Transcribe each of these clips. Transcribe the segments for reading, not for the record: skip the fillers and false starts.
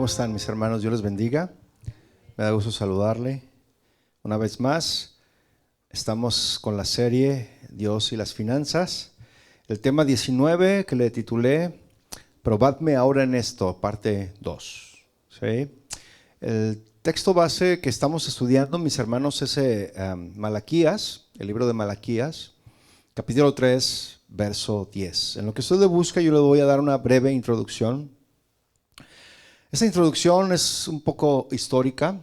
¿Cómo están mis hermanos? Dios les bendiga. Me da gusto saludarle una vez más. Estamos con la serie Dios y las finanzas. El tema 19 que le titulé Probadme ahora en esto, parte 2. ¿Sí? El texto base que estamos estudiando, mis hermanos, es Malaquías, el libro de Malaquías, capítulo 3, verso 10. En lo que usted le busca, yo le voy a dar una breve introducción. Esta introducción es un poco histórica,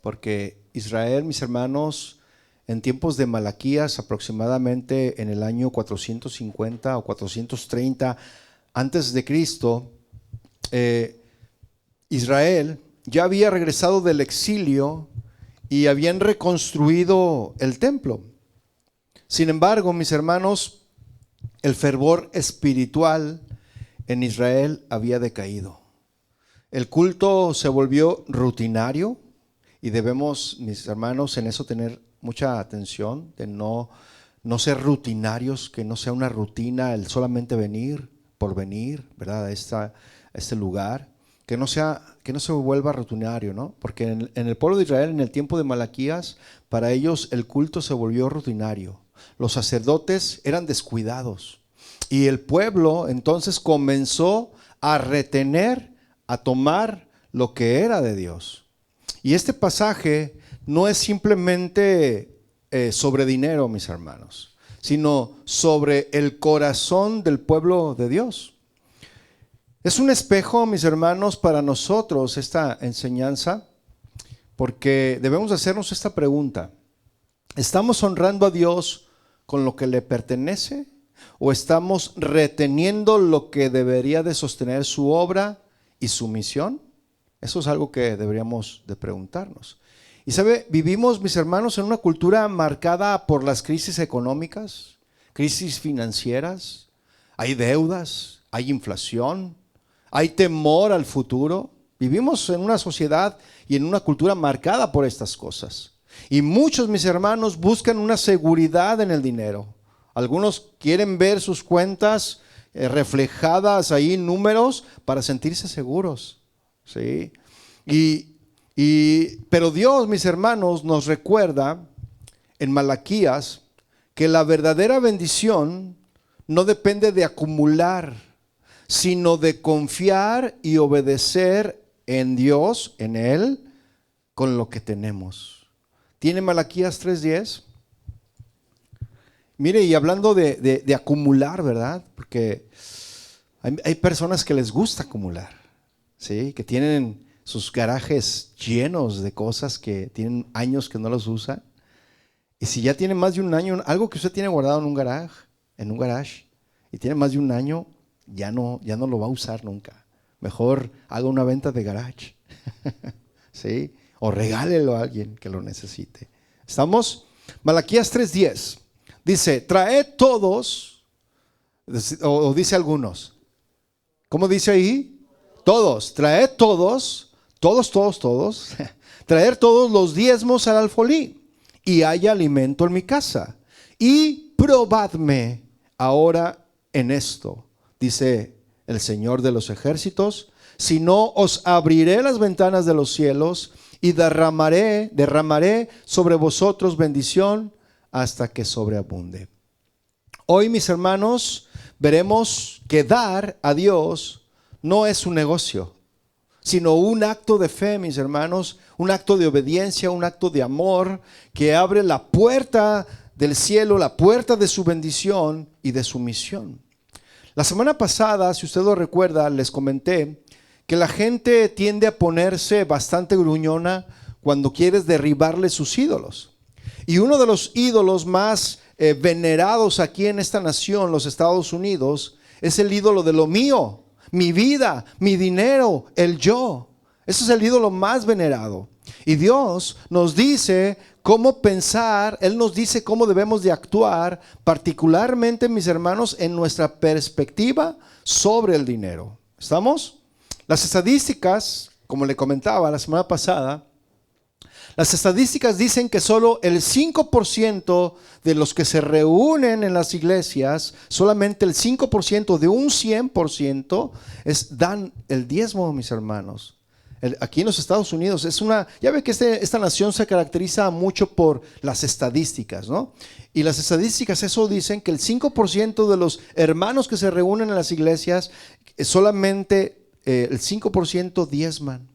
porque Israel, mis hermanos, en tiempos de Malaquías, aproximadamente en el año 450 o 430 antes de Cristo, Israel ya había regresado del exilio y habían reconstruido el templo. Sin embargo, mis hermanos, el fervor espiritual en Israel había decaído. El culto se volvió rutinario y debemos, mis hermanos, en eso tener mucha atención, de no ser rutinarios, que no sea una rutina el solamente venir por venir, ¿verdad? A este lugar, que no se vuelva rutinario, ¿no? Porque en el pueblo de Israel, en el tiempo de Malaquías, para ellos el culto se volvió rutinario. Los sacerdotes eran descuidados y el pueblo entonces comenzó a retener, a tomar lo que era de Dios. Y este pasaje no es simplemente sobre dinero, mis hermanos, sino sobre el corazón del pueblo de Dios. Es un espejo, mis hermanos, para nosotros esta enseñanza, porque debemos hacernos esta pregunta: ¿estamos honrando a Dios con lo que le pertenece o estamos reteniendo lo que debería de sostener su obra y su misión? Eso es algo que deberíamos de preguntarnos. Y sabe, vivimos, mis hermanos, en una cultura marcada por las crisis económicas, crisis financieras, hay deudas, hay inflación, hay temor al futuro. Vivimos en una sociedad y en una cultura marcada por estas cosas. Y muchos, mis hermanos, buscan una seguridad en el dinero. Algunos quieren ver sus cuentas reflejadas ahí en números para sentirse seguros, ¿sí? Pero Dios, mis hermanos, nos recuerda en Malaquías que la verdadera bendición no depende de acumular, sino de confiar y obedecer en Dios, en Él, con lo que tenemos. ¿Tiene Malaquías 3:10? Mire, y hablando de acumular, ¿verdad? Porque hay personas que les gusta acumular, ¿sí? Que tienen sus garajes llenos de cosas que tienen años que no los usan. Y si ya tiene más de un año, algo que usted tiene guardado en un garage, y tiene más de un año, ya no lo va a usar nunca. Mejor haga una venta de garage, ¿sí? O regálelo a alguien que lo necesite. ¿Estamos? Malaquías 3:10 dice: traed todos, o dice algunos. ¿Cómo dice ahí? Todos, traed todos, traer todos los diezmos al alfolí, y haya alimento en mi casa. Y probadme ahora en esto, dice el Señor de los ejércitos, si no os abriré las ventanas de los cielos y derramaré sobre vosotros bendición hasta que sobreabunde. Hoy, mis hermanos, veremos que dar a Dios no es un negocio, sino un acto de fe, mis hermanos, un acto de obediencia, un acto de amor que abre la puerta del cielo, la puerta de su bendición y de su misión. La semana pasada, si usted lo recuerda, les comenté que la gente tiende a ponerse bastante gruñona cuando quieres derribarle sus ídolos. Y uno de los ídolos más venerados aquí en esta nación, los Estados Unidos, es el ídolo de lo mío. Mi vida, mi dinero, el yo. Ese es el ídolo más venerado. Y Dios nos dice cómo pensar, Él nos dice cómo debemos de actuar, particularmente, mis hermanos, en nuestra perspectiva sobre el dinero. ¿Estamos? Las estadísticas, como le comentaba la semana pasada, las estadísticas dicen que solo el 5% de los que se reúnen en las iglesias, solamente el 5% de un 100% dan el diezmo, mis hermanos. Aquí en los Estados Unidos ya ve que esta nación se caracteriza mucho por las estadísticas, ¿no? Y las estadísticas eso dicen que el 5% de los hermanos que se reúnen en las iglesias, solamente el 5% diezman,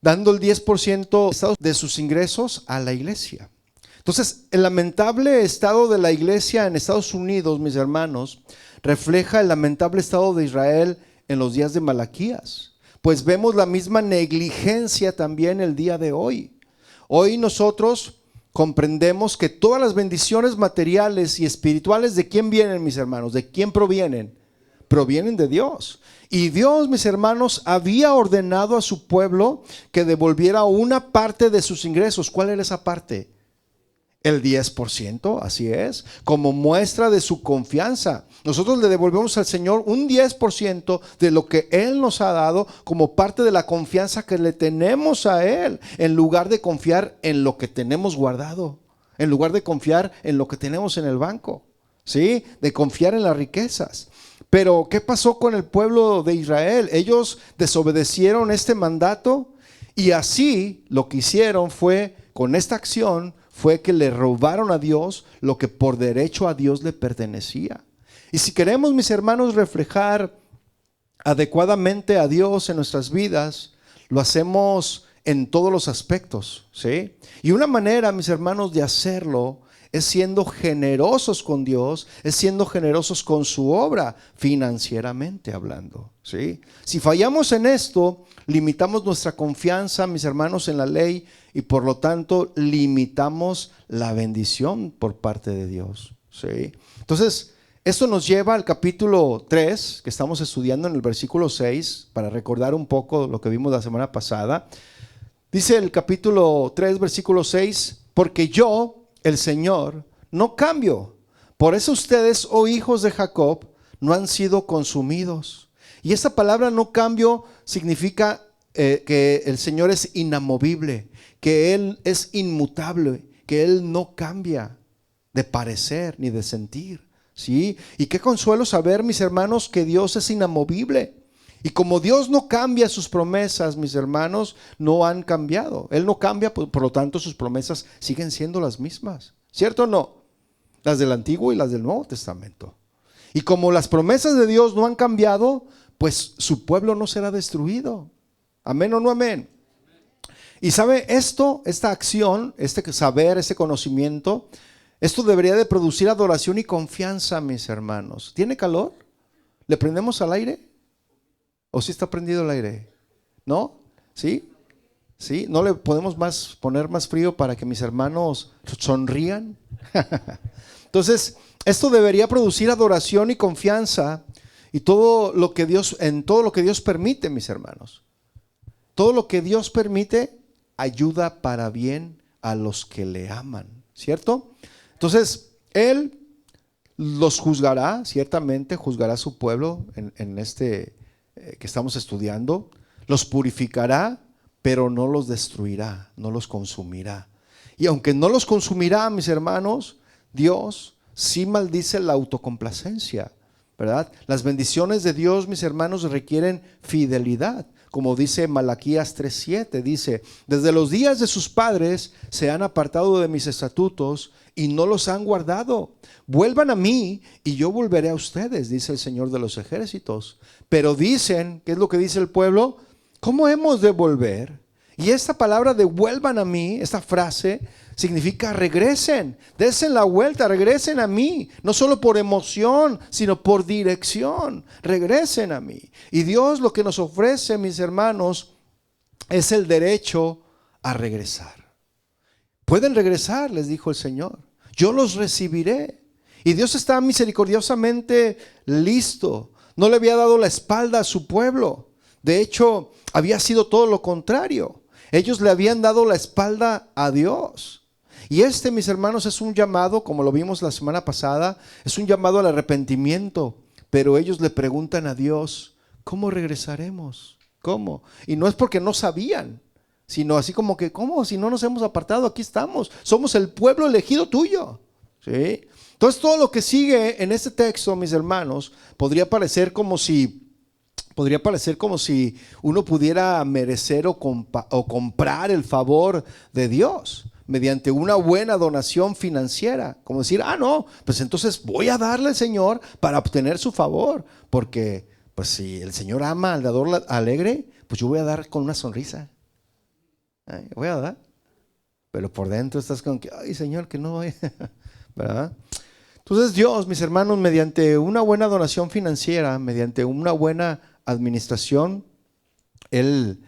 dando el 10% de sus ingresos a la iglesia. Entonces, el lamentable estado de la iglesia en Estados Unidos, mis hermanos, refleja el lamentable estado de Israel en los días de Malaquías. Pues vemos la misma negligencia también el día de hoy. Hoy nosotros comprendemos que todas las bendiciones materiales y espirituales, ¿de quién vienen, mis hermanos? ¿De quién provienen? Provienen de Dios. Y Dios, mis hermanos, había ordenado a su pueblo que devolviera una parte de sus ingresos. ¿Cuál era esa parte? El 10%, así es, como muestra de su confianza. Nosotros le devolvemos al Señor un 10% de lo que Él nos ha dado como parte de la confianza que le tenemos a Él, en lugar de confiar en lo que tenemos guardado, en lugar de confiar en lo que tenemos en el banco, ¿sí? De confiar en las riquezas. Pero ¿qué pasó con el pueblo de Israel? Ellos desobedecieron este mandato y así lo que hicieron fue, con esta acción, fue que le robaron a Dios lo que por derecho a Dios le pertenecía. Y si queremos, mis hermanos, reflejar adecuadamente a Dios en nuestras vidas, lo hacemos en todos los aspectos, ¿sí? Y una manera, mis hermanos, de hacerlo es siendo generosos con Dios, es siendo generosos con su obra, financieramente hablando, ¿sí? Si fallamos en esto, limitamos nuestra confianza, mis hermanos, en la ley y por lo tanto limitamos la bendición por parte de Dios, ¿sí? Entonces, esto nos lleva al capítulo 3, que estamos estudiando en el versículo 6, para recordar un poco lo que vimos la semana pasada. Dice el capítulo 3, versículo 6, porque yo, el Señor, no cambio. Por eso ustedes, oh hijos de Jacob, no han sido consumidos. Y esta palabra no cambio significa que el Señor es inamovible, que Él es inmutable, que Él no cambia de parecer ni de sentir, ¿sí? Y qué consuelo saber, mis hermanos, que Dios es inamovible. Y como Dios no cambia sus promesas, mis hermanos, no han cambiado. Él no cambia, por lo tanto sus promesas siguen siendo las mismas. ¿Cierto o no? Las del Antiguo y las del Nuevo Testamento. Y como las promesas de Dios no han cambiado, pues su pueblo no será destruido. ¿Amén o no amén? Y sabe esto, esta acción, este saber, este conocimiento, esto debería de producir adoración y confianza, mis hermanos. ¿Tiene calor? ¿Le prendemos al aire? ¿O sí está prendido el aire? ¿No? ¿Sí? ¿Sí? ¿No le podemos poner más frío para que mis hermanos sonrían? Entonces, esto debería producir adoración y confianza y en todo lo que Dios permite, mis hermanos. Todo lo que Dios permite ayuda para bien a los que le aman, ¿cierto? Entonces, Él los juzgará, ciertamente juzgará a su pueblo en este que estamos estudiando, los purificará, pero no los destruirá, no los consumirá. Y aunque no los consumirá, mis hermanos, Dios sí maldice la autocomplacencia, ¿verdad? Las bendiciones de Dios, mis hermanos, requieren fidelidad. Como dice Malaquías 3:7, dice, desde los días de sus padres se han apartado de mis estatutos y no los han guardado. Vuelvan a mí y yo volveré a ustedes, dice el Señor de los ejércitos. Pero dicen, ¿qué es lo que dice el pueblo? ¿Cómo hemos de volver? Y esta palabra de vuelvan a mí, esta frase, significa regresen, dense la vuelta, regresen a mí, no solo por emoción, sino por dirección, regresen a mí. Y Dios lo que nos ofrece, mis hermanos, es el derecho a regresar. Pueden regresar, les dijo el Señor, yo los recibiré. Y Dios está misericordiosamente listo, no le había dado la espalda a su pueblo. De hecho, había sido todo lo contrario. Ellos le habían dado la espalda a Dios. Y mis hermanos, es un llamado, como lo vimos la semana pasada, es un llamado al arrepentimiento. Pero ellos le preguntan a Dios, ¿cómo regresaremos? ¿Cómo? Y no es porque no sabían, sino así como que, ¿cómo? Si no nos hemos apartado, aquí estamos. Somos el pueblo elegido tuyo, ¿sí? Entonces todo lo que sigue en este texto, mis hermanos, podría parecer como si Podría parecer como si uno pudiera merecer o comprar el favor de Dios mediante una buena donación financiera. Como decir, no, pues entonces voy a darle al Señor para obtener su favor. Porque pues si el Señor ama al dador alegre, pues yo voy a dar con una sonrisa. Voy a dar. Pero por dentro estás con que, ay Señor, que no vaya. ¿Verdad? Entonces Dios, mis hermanos, mediante una buena donación financiera, mediante una buena administración, Él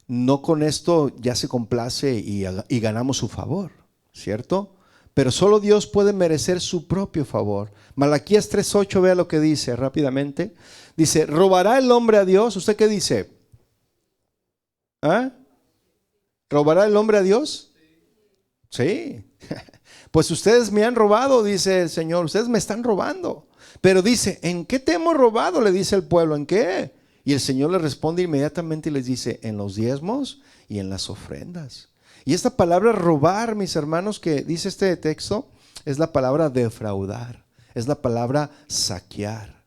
no con esto ya se complace y ganamos su favor, ¿cierto? Pero solo Dios puede merecer su propio favor. Malaquías 3:8, vea lo que dice rápidamente. Dice, ¿robará el hombre a Dios? ¿Usted qué dice? ¿Robará el hombre a Dios? Sí. Pues ustedes me han robado, dice el Señor, ustedes me están robando. Pero dice, ¿en qué te hemos robado? Le dice el pueblo, ¿en qué? Y el Señor le responde inmediatamente y les dice, en los diezmos y en las ofrendas. Y esta palabra robar, mis hermanos, que dice este texto, es la palabra defraudar, es la palabra saquear.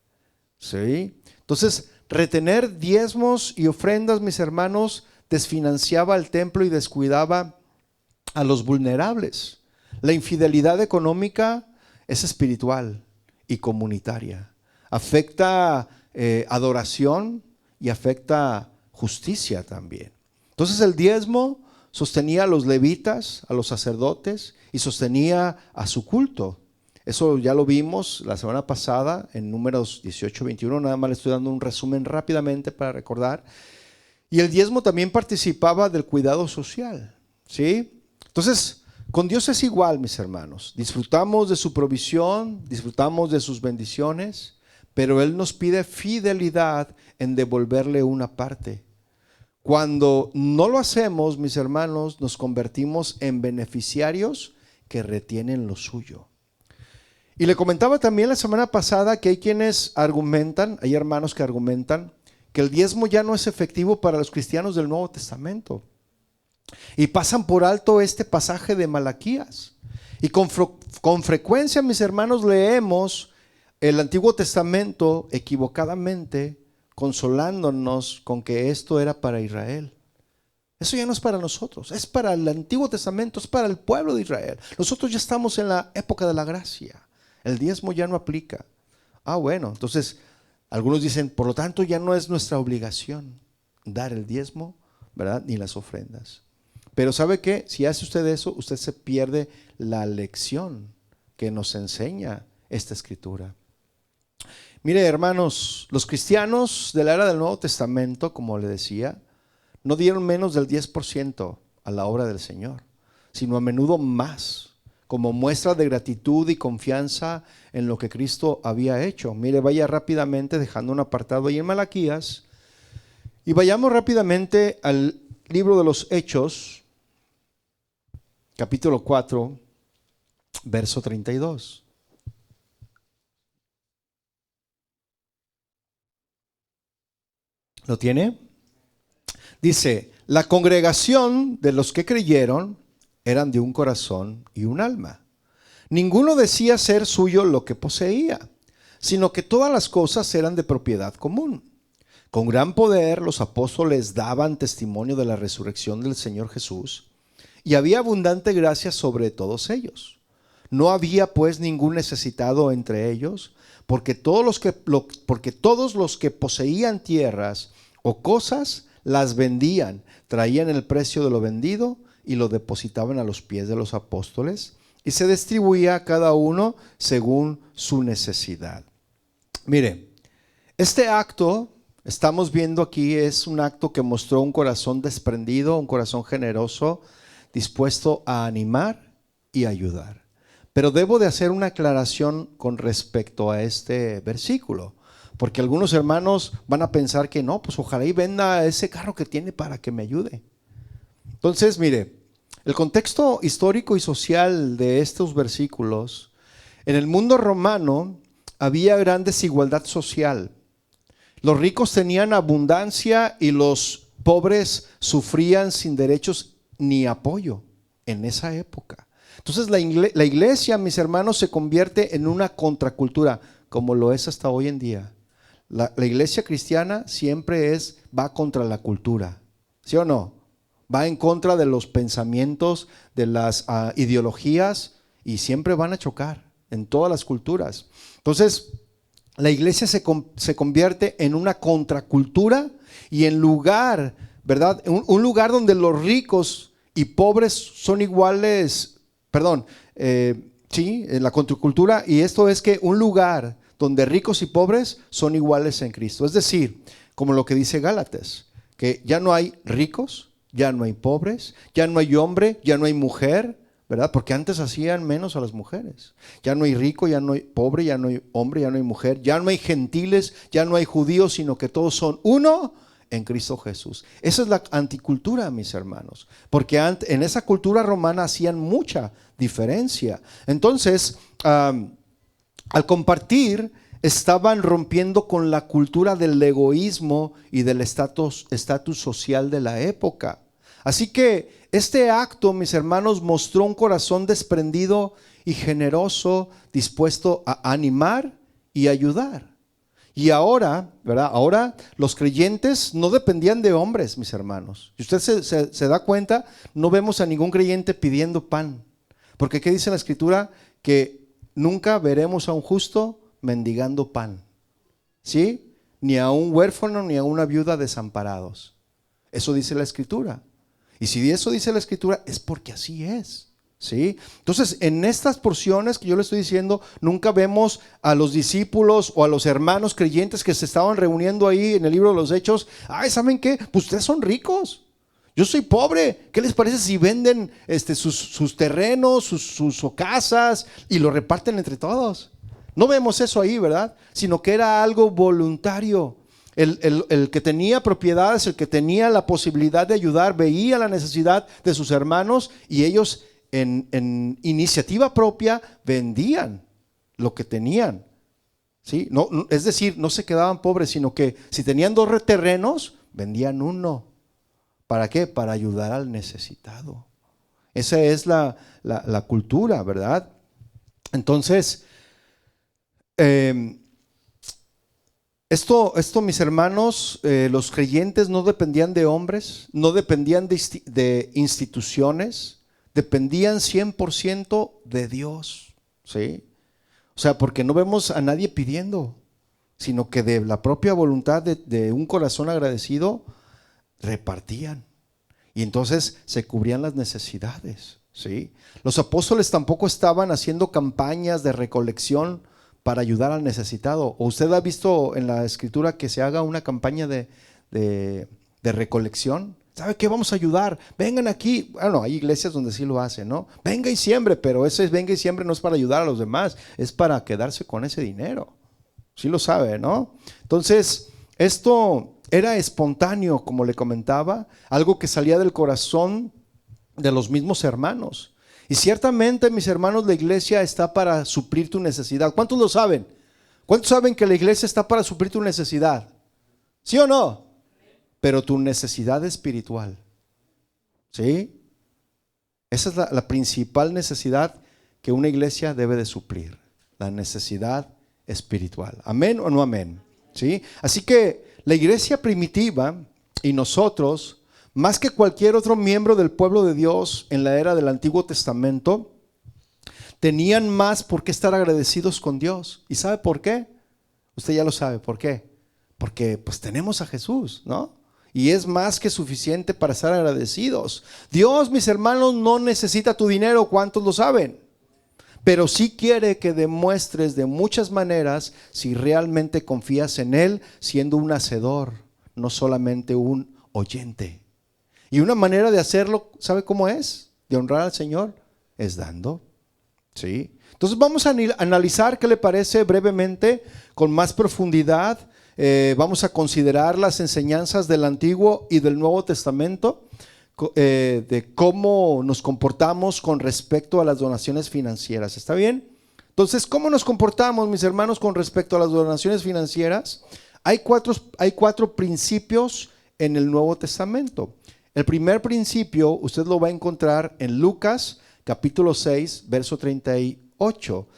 ¿Sí? Entonces, retener diezmos y ofrendas, mis hermanos, desfinanciaba el templo y descuidaba a los vulnerables. La infidelidad económica es espiritual y comunitaria. Afecta adoración y afecta justicia también. Entonces el diezmo sostenía a los levitas, a los sacerdotes y sostenía a su culto. Eso ya lo vimos la semana pasada en Números 18-21. Nada más le estoy dando un resumen rápidamente para recordar. Y el diezmo también participaba del cuidado social, ¿sí? Entonces, con Dios es igual, mis hermanos. Disfrutamos de su provisión, disfrutamos de sus bendiciones, pero Él nos pide fidelidad en devolverle una parte. Cuando no lo hacemos, mis hermanos, nos convertimos en beneficiarios que retienen lo suyo. Y le comentaba también la semana pasada que hay quienes argumentan, hay hermanos que argumentan que el diezmo ya no es efectivo para los cristianos del Nuevo Testamento. Y pasan por alto este pasaje de Malaquías. Y con frecuencia, mis hermanos, leemos el Antiguo Testamento equivocadamente, consolándonos con que esto era para Israel. Eso ya no es para nosotros, es para el Antiguo Testamento, es para el pueblo de Israel. Nosotros ya estamos en la época de la gracia. El diezmo ya no aplica. Bueno, entonces algunos dicen, por lo tanto ya no es nuestra obligación dar el diezmo, ¿verdad? Ni las ofrendas. Pero ¿sabe qué? Si hace usted eso, usted se pierde la lección que nos enseña esta escritura. Mire, hermanos, los cristianos de la era del Nuevo Testamento, como le decía, no dieron menos del 10% a la obra del Señor, sino a menudo más, como muestra de gratitud y confianza en lo que Cristo había hecho. Mire, vaya rápidamente dejando un apartado ahí en Malaquías y vayamos rápidamente al libro de los Hechos, capítulo 4, verso 32. ¿Lo tiene? Dice, la congregación de los que creyeron eran de un corazón y un alma. Ninguno decía ser suyo lo que poseía, sino que todas las cosas eran de propiedad común. Con gran poder los apóstoles daban testimonio de la resurrección del Señor Jesús, y había abundante gracia sobre todos ellos. No había pues ningún necesitado entre ellos, porque todos los que poseían tierras o cosas las vendían, traían el precio de lo vendido y lo depositaban a los pies de los apóstoles, y se distribuía a cada uno según su necesidad. Mire, este acto, estamos viendo aquí, es un acto que mostró un corazón desprendido, un corazón generoso, dispuesto a animar y ayudar. Pero debo de hacer una aclaración con respecto a este versículo, porque algunos hermanos van a pensar que no, pues ojalá y venda ese carro que tiene para que me ayude. Entonces, mire, el contexto histórico y social de estos versículos, en el mundo romano había gran desigualdad social. Los ricos tenían abundancia y los pobres sufrían sin derechos ni apoyo en esa época. Entonces la iglesia, mis hermanos, se convierte en una contracultura, como lo es hasta hoy en día. La iglesia cristiana siempre va contra la cultura, ¿sí o no? Va en contra de los pensamientos, de las ideologías, y siempre van a chocar en todas las culturas. Entonces, la iglesia se convierte en una contracultura y en lugar, ¿verdad? Un lugar donde los ricos y pobres son iguales, perdón, sí, en la contracultura, y esto es que un lugar donde ricos y pobres son iguales en Cristo. Es decir, como lo que dice Gálatas, que ya no hay ricos, ya no hay pobres, ya no hay hombre, ya no hay mujer, ¿verdad? Porque antes hacían menos a las mujeres. Ya no hay rico, ya no hay pobre, ya no hay hombre, ya no hay mujer, ya no hay gentiles, ya no hay judíos, sino que todos son uno en Cristo Jesús. Esa es la anticultura, mis hermanos, porque en esa cultura romana hacían mucha diferencia. Entonces, al compartir, estaban rompiendo con la cultura del egoísmo y del estatus social de la época. Así que este acto, mis hermanos, mostró un corazón desprendido y generoso, dispuesto a animar y ayudar. Y ahora, ¿verdad? Ahora los creyentes no dependían de hombres, mis hermanos. Y usted se da cuenta, no vemos a ningún creyente pidiendo pan. Porque ¿qué dice la Escritura? Que nunca veremos a un justo mendigando pan, ¿sí? Ni a un huérfano ni a una viuda desamparados. Eso dice la Escritura. Y si eso dice la Escritura, es porque así es, ¿sí? Entonces, en estas porciones que yo le estoy diciendo, nunca vemos a los discípulos o a los hermanos creyentes que se estaban reuniendo ahí en el libro de los Hechos. Ay, ¿saben qué? Pues ustedes son ricos. Yo soy pobre. ¿Qué les parece si venden sus terrenos, sus casas y lo reparten entre todos? No vemos eso ahí, ¿verdad? Sino que era algo voluntario. El que tenía propiedades, el que tenía la posibilidad de ayudar, veía la necesidad de sus hermanos y ellos en iniciativa propia vendían lo que tenían, ¿sí? Es decir, no se quedaban pobres, sino que si tenían 2 terrenos, vendían uno. ¿Para qué? Para ayudar al necesitado. Esa es la cultura, ¿verdad? Entonces, esto, mis hermanos, los creyentes no dependían de hombres, no dependían de instituciones, dependían 100% de Dios, ¿sí? O sea, porque no vemos a nadie pidiendo, sino que de la propia voluntad de un corazón agradecido, repartían. Y entonces se cubrían las necesidades, ¿sí? Los apóstoles tampoco estaban haciendo campañas de recolección para ayudar al necesitado. ¿O usted ha visto en la Escritura que se haga una campaña de recolección? ¿Sabe qué? Vamos a ayudar. Vengan aquí. Bueno, hay iglesias donde sí lo hacen, ¿no? Venga y siembre, pero ese venga y siembre no es para ayudar a los demás, es para quedarse con ese dinero. Sí lo sabe, ¿no? Entonces, esto era espontáneo, como le comentaba, algo que salía del corazón de los mismos hermanos. Y ciertamente, mis hermanos, la iglesia está para suplir tu necesidad. ¿Cuántos lo saben? ¿Cuántos saben que la iglesia está para suplir tu necesidad? ¿Sí o no? Pero tu necesidad espiritual, ¿sí? Esa es la principal necesidad que una iglesia debe de suplir, la necesidad espiritual. ¿Amén o no amén? ¿Sí? Así que la iglesia primitiva y nosotros, más que cualquier otro miembro del pueblo de Dios en la era del Antiguo Testamento, tenían más por qué estar agradecidos con Dios. ¿Y sabe por qué? Usted ya lo sabe, ¿por qué? Porque pues tenemos a Jesús, ¿no? Y es más que suficiente para estar agradecidos. Dios, mis hermanos, no necesita tu dinero, ¿cuántos lo saben? Pero sí quiere que demuestres de muchas maneras si realmente confías en Él, siendo un hacedor, no solamente un oyente. Y una manera de hacerlo, ¿sabe cómo es? De honrar al Señor, es dando. ¿Sí? Entonces vamos a analizar, ¿qué le parece brevemente, con más profundidad? Vamos a considerar las enseñanzas del Antiguo y del Nuevo Testamento, de cómo nos comportamos con respecto a las donaciones financieras. ¿Está bien? Entonces, ¿cómo nos comportamos, mis hermanos, con respecto a las donaciones financieras? Hay cuatro principios en el Nuevo Testamento. El primer principio usted lo va a encontrar en Lucas capítulo 6, verso 38.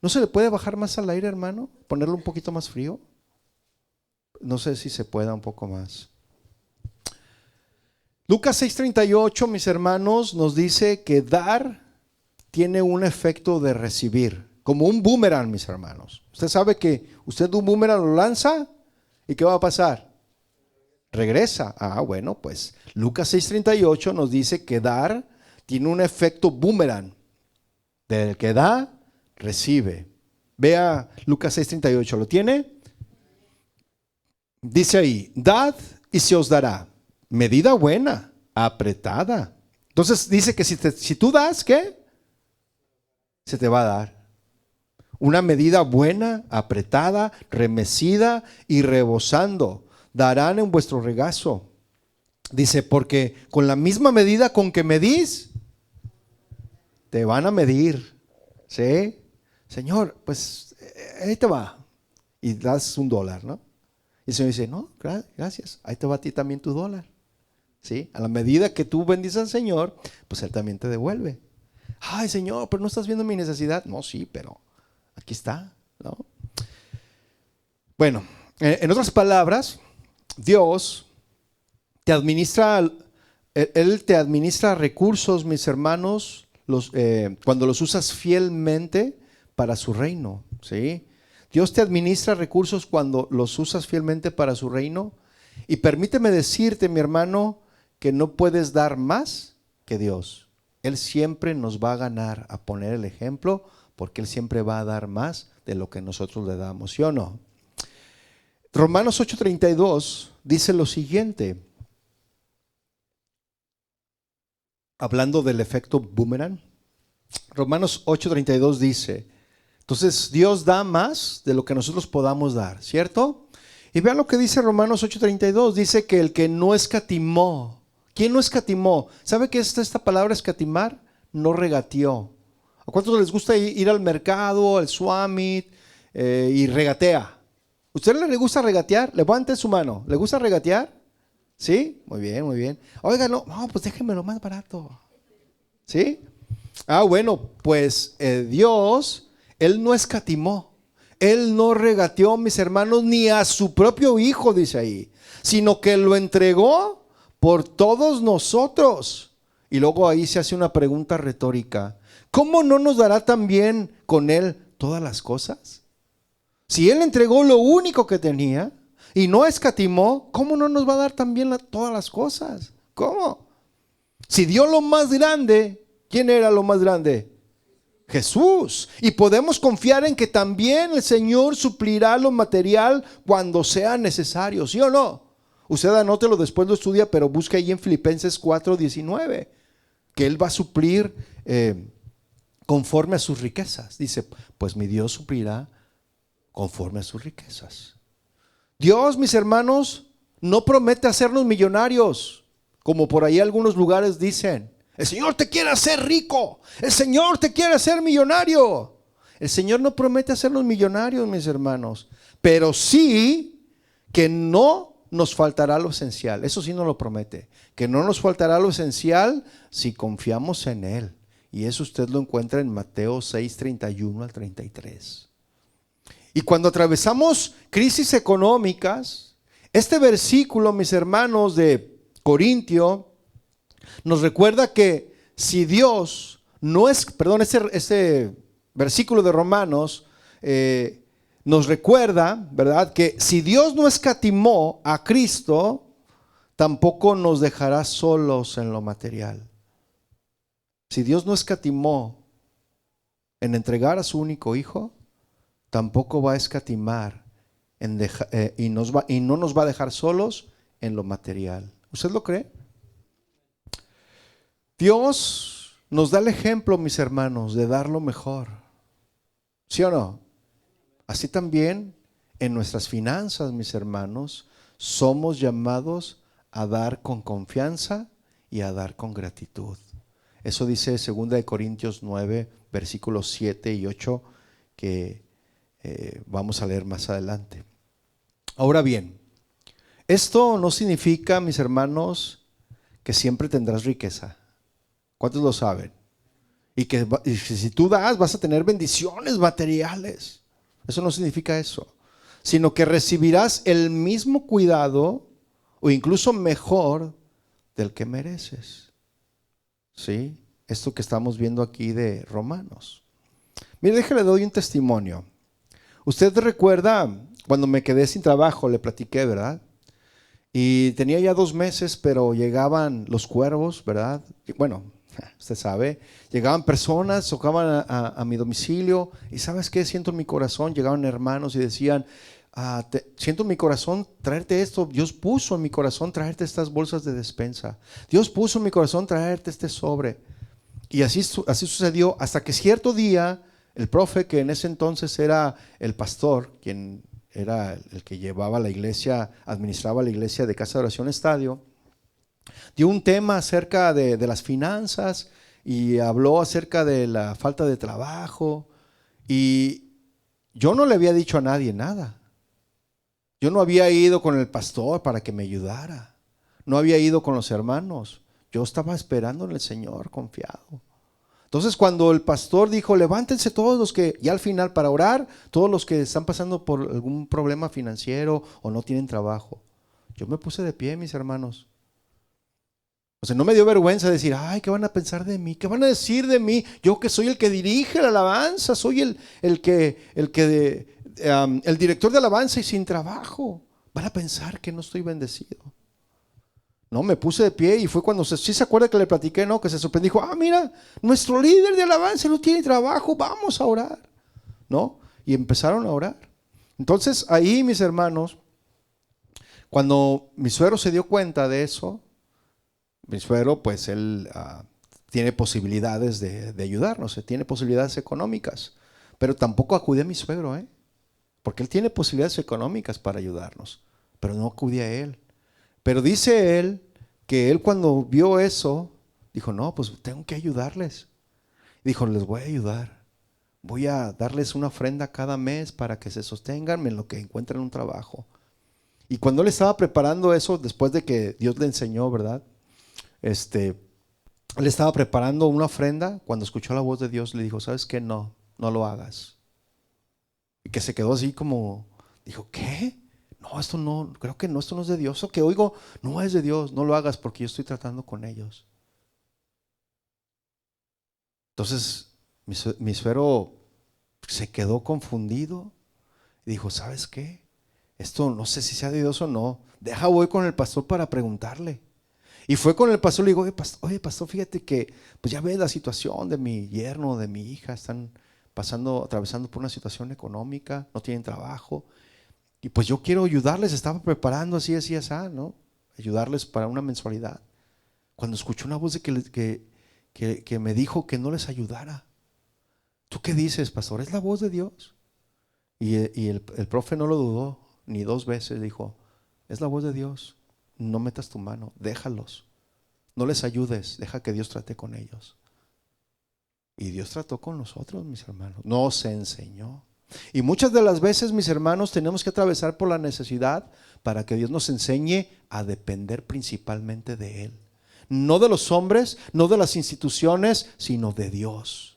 ¿No se le puede bajar más al aire, hermano? ¿Ponerlo un poquito más frío? no sé si se pueda un poco más. Lucas 6:38, mis hermanos, nos dice que dar tiene un efecto de recibir, como un boomerang, mis hermanos. Usted sabe que usted un boomerang lo lanza y ¿qué va a pasar? Regresa. Bueno, pues Lucas 6:38 nos dice que dar tiene un efecto boomerang. Del que da, recibe. Vea Lucas 6:38, ¿lo tiene? Dice ahí, dad y se os dará. Medida buena, apretada. Entonces dice que si tú das, ¿qué? Se te va a dar. Una medida buena, apretada, remecida y rebosando. Darán en vuestro regazo. Dice, porque con la misma medida con que medís, te van a medir. ¿Sí? Señor, pues ahí te va. Y das $1, ¿no? Y el Señor dice, no, gracias. Ahí te va a ti también tu $1. ¿Sí? A la medida que tú bendices al Señor, pues Él también te devuelve. Ay, Señor, pero no estás viendo mi necesidad. No, sí, pero aquí está, ¿no? Bueno, en otras palabras, Dios te administra, Él te administra recursos, mis hermanos, cuando los usas fielmente para su reino, ¿sí? Dios te administra recursos cuando los usas fielmente para su reino. Y permíteme decirte, mi hermano, que no puedes dar más que Dios. Él siempre nos va a ganar a poner el ejemplo, porque Él siempre va a dar más de lo que nosotros le damos, ¿sí o no? Romanos 8:32 dice lo siguiente, hablando del efecto boomerang. Romanos 8:32 dice, entonces Dios da más de lo que nosotros podamos dar, ¿cierto? Y vean lo que dice Romanos 8:32, dice que el que no escatimó. ¿Quién no escatimó? ¿Sabe qué es esta palabra escatimar? No regateó. ¿A cuántos les gusta ir al mercado, al Swamit y regatea? ¿Usted le gusta regatear? Levante su mano. ¿Le gusta regatear? ¿Sí? Muy bien, muy bien. Oiga, no, pues déjenme lo más barato. ¿Sí? Bueno, pues Dios, Él no escatimó. Él no regateó, mis hermanos, ni a su propio Hijo, dice ahí, sino que lo entregó por todos nosotros. Y luego ahí se hace una pregunta retórica. ¿Cómo no nos dará también con Él todas las cosas? Si Él entregó lo único que tenía y no escatimó, ¿cómo no nos va a dar también todas las cosas? ¿Cómo? Si dio lo más grande, ¿quién era lo más grande? Jesús. Y podemos confiar en que también el Señor suplirá lo material cuando sea necesario, ¿sí o no? Usted anótelo, después lo estudia, pero busca ahí en Filipenses 4:19, que Él va a suplir conforme a sus riquezas. Dice, pues mi Dios suplirá conforme a sus riquezas. Dios, mis hermanos, no promete hacernos millonarios, como por ahí algunos lugares dicen. El Señor te quiere hacer rico. El Señor te quiere hacer millonario. El Señor no promete hacernos millonarios, mis hermanos, pero sí que no nos faltará lo esencial. Eso sí nos lo promete, que no nos faltará lo esencial si confiamos en Él. Y eso usted lo encuentra en Mateo 6:31 al 33. Y cuando atravesamos crisis económicas, este versículo, mis hermanos, de Corintio, nos recuerda que si Dios no es, ese versículo de Romanos nos recuerda, ¿verdad?, que si Dios no escatimó a Cristo, tampoco nos dejará solos en lo material. Si Dios no escatimó en entregar a su único Hijo, tampoco va a escatimar y no nos va a dejar solos en lo material. ¿Usted lo cree? Dios nos da el ejemplo, mis hermanos, de dar lo mejor. ¿Sí o no? Así también en nuestras finanzas, mis hermanos, somos llamados a dar con confianza y a dar con gratitud. Eso dice 2 Corintios 9, versículos 7 y 8, que vamos a leer más adelante. Ahora bien, esto no significa, mis hermanos, que siempre tendrás riqueza. ¿Cuántos lo saben? Y que si tú das, vas a tener bendiciones materiales. Eso no significa eso. sino que recibirás el mismo cuidado o incluso mejor del que mereces. ¿Sí? Esto que estamos viendo aquí de Romanos. Mire, déjale, doy un testimonio. Usted recuerda cuando me quedé sin trabajo, le platiqué, ¿verdad? Y tenía ya 2 meses, pero llegaban los cuervos, ¿verdad? Bueno, usted sabe, llegaban personas, tocaban a mi domicilio y ¿sabes qué? Siento en mi corazón, llegaban hermanos y decían, siento en mi corazón traerte esto, Dios puso en mi corazón traerte estas bolsas de despensa, Dios puso en mi corazón traerte este sobre. Y así sucedió hasta que cierto día el profe, que en ese entonces era el pastor, quien era el que llevaba la iglesia, administraba la iglesia de Casa de Oración Estadio, dio un tema acerca de las finanzas y habló acerca de la falta de trabajo. Y yo no le había dicho a nadie nada. Yo no había ido con el pastor para que me ayudara. No había ido con los hermanos. Yo estaba esperando en el Señor, confiado. Entonces cuando el pastor dijo, levántense todos los que, y al final para orar, todos los que están pasando por algún problema financiero o no tienen trabajo, yo me puse de pie, mis hermanos. O sea, no me dio vergüenza decir, ay, ¿qué van a pensar de mí? ¿Qué van a decir de mí? Yo que soy el que dirige la alabanza, soy el director de alabanza y sin trabajo. Van a pensar que no estoy bendecido. No, me puse de pie y fue cuando sí se acuerda que le platiqué, ¿no? Que se sorprendió, dijo, mira, nuestro líder de alabanza no tiene trabajo, vamos a orar, ¿no? Y empezaron a orar. Entonces ahí, mis hermanos, cuando mi suegro se dio cuenta de eso, mi suegro, pues él tiene posibilidades de ayudarnos, tiene posibilidades económicas, pero tampoco acudí a mi suegro, porque él tiene posibilidades económicas para ayudarnos, pero no acudí a él. Pero dice él que él cuando vio eso, dijo, no, pues tengo que ayudarles. Dijo, les voy a ayudar. Voy a darles una ofrenda cada mes para que se sostengan en lo que encuentren un trabajo. Y cuando él estaba preparando eso, después de que Dios le enseñó, ¿verdad? Él estaba preparando una ofrenda. Cuando escuchó la voz de Dios, le dijo, ¿sabes qué? No lo hagas. Y que se quedó así como, dijo, ¿qué? No, esto no, creo que no, esto no es de Dios. Eso que oigo no es de Dios, no lo hagas porque yo estoy tratando con ellos. Entonces, mi suegro se quedó confundido y dijo, ¿sabes qué? Esto no sé si sea de Dios o no. Voy con el pastor para preguntarle. Y fue con el pastor, le digo, oye pastor, fíjate que pues ya ves la situación de mi yerno, de mi hija, están atravesando por una situación económica, no tienen trabajo. Y pues yo quiero ayudarles, estaba preparando así, ¿no? Ayudarles para una mensualidad. Cuando escuché una voz que me dijo que no les ayudara. ¿Tú qué dices, pastor? ¿Es la voz de Dios? Y el profe no lo dudó, ni 2 veces, dijo, es la voz de Dios, no metas tu mano, déjalos. No les ayudes, deja que Dios trate con ellos. Y Dios trató con nosotros, mis hermanos, nos enseñó. Y muchas de las veces, mis hermanos, tenemos que atravesar por la necesidad para que Dios nos enseñe a depender principalmente de Él. No de los hombres, no de las instituciones, sino de Dios.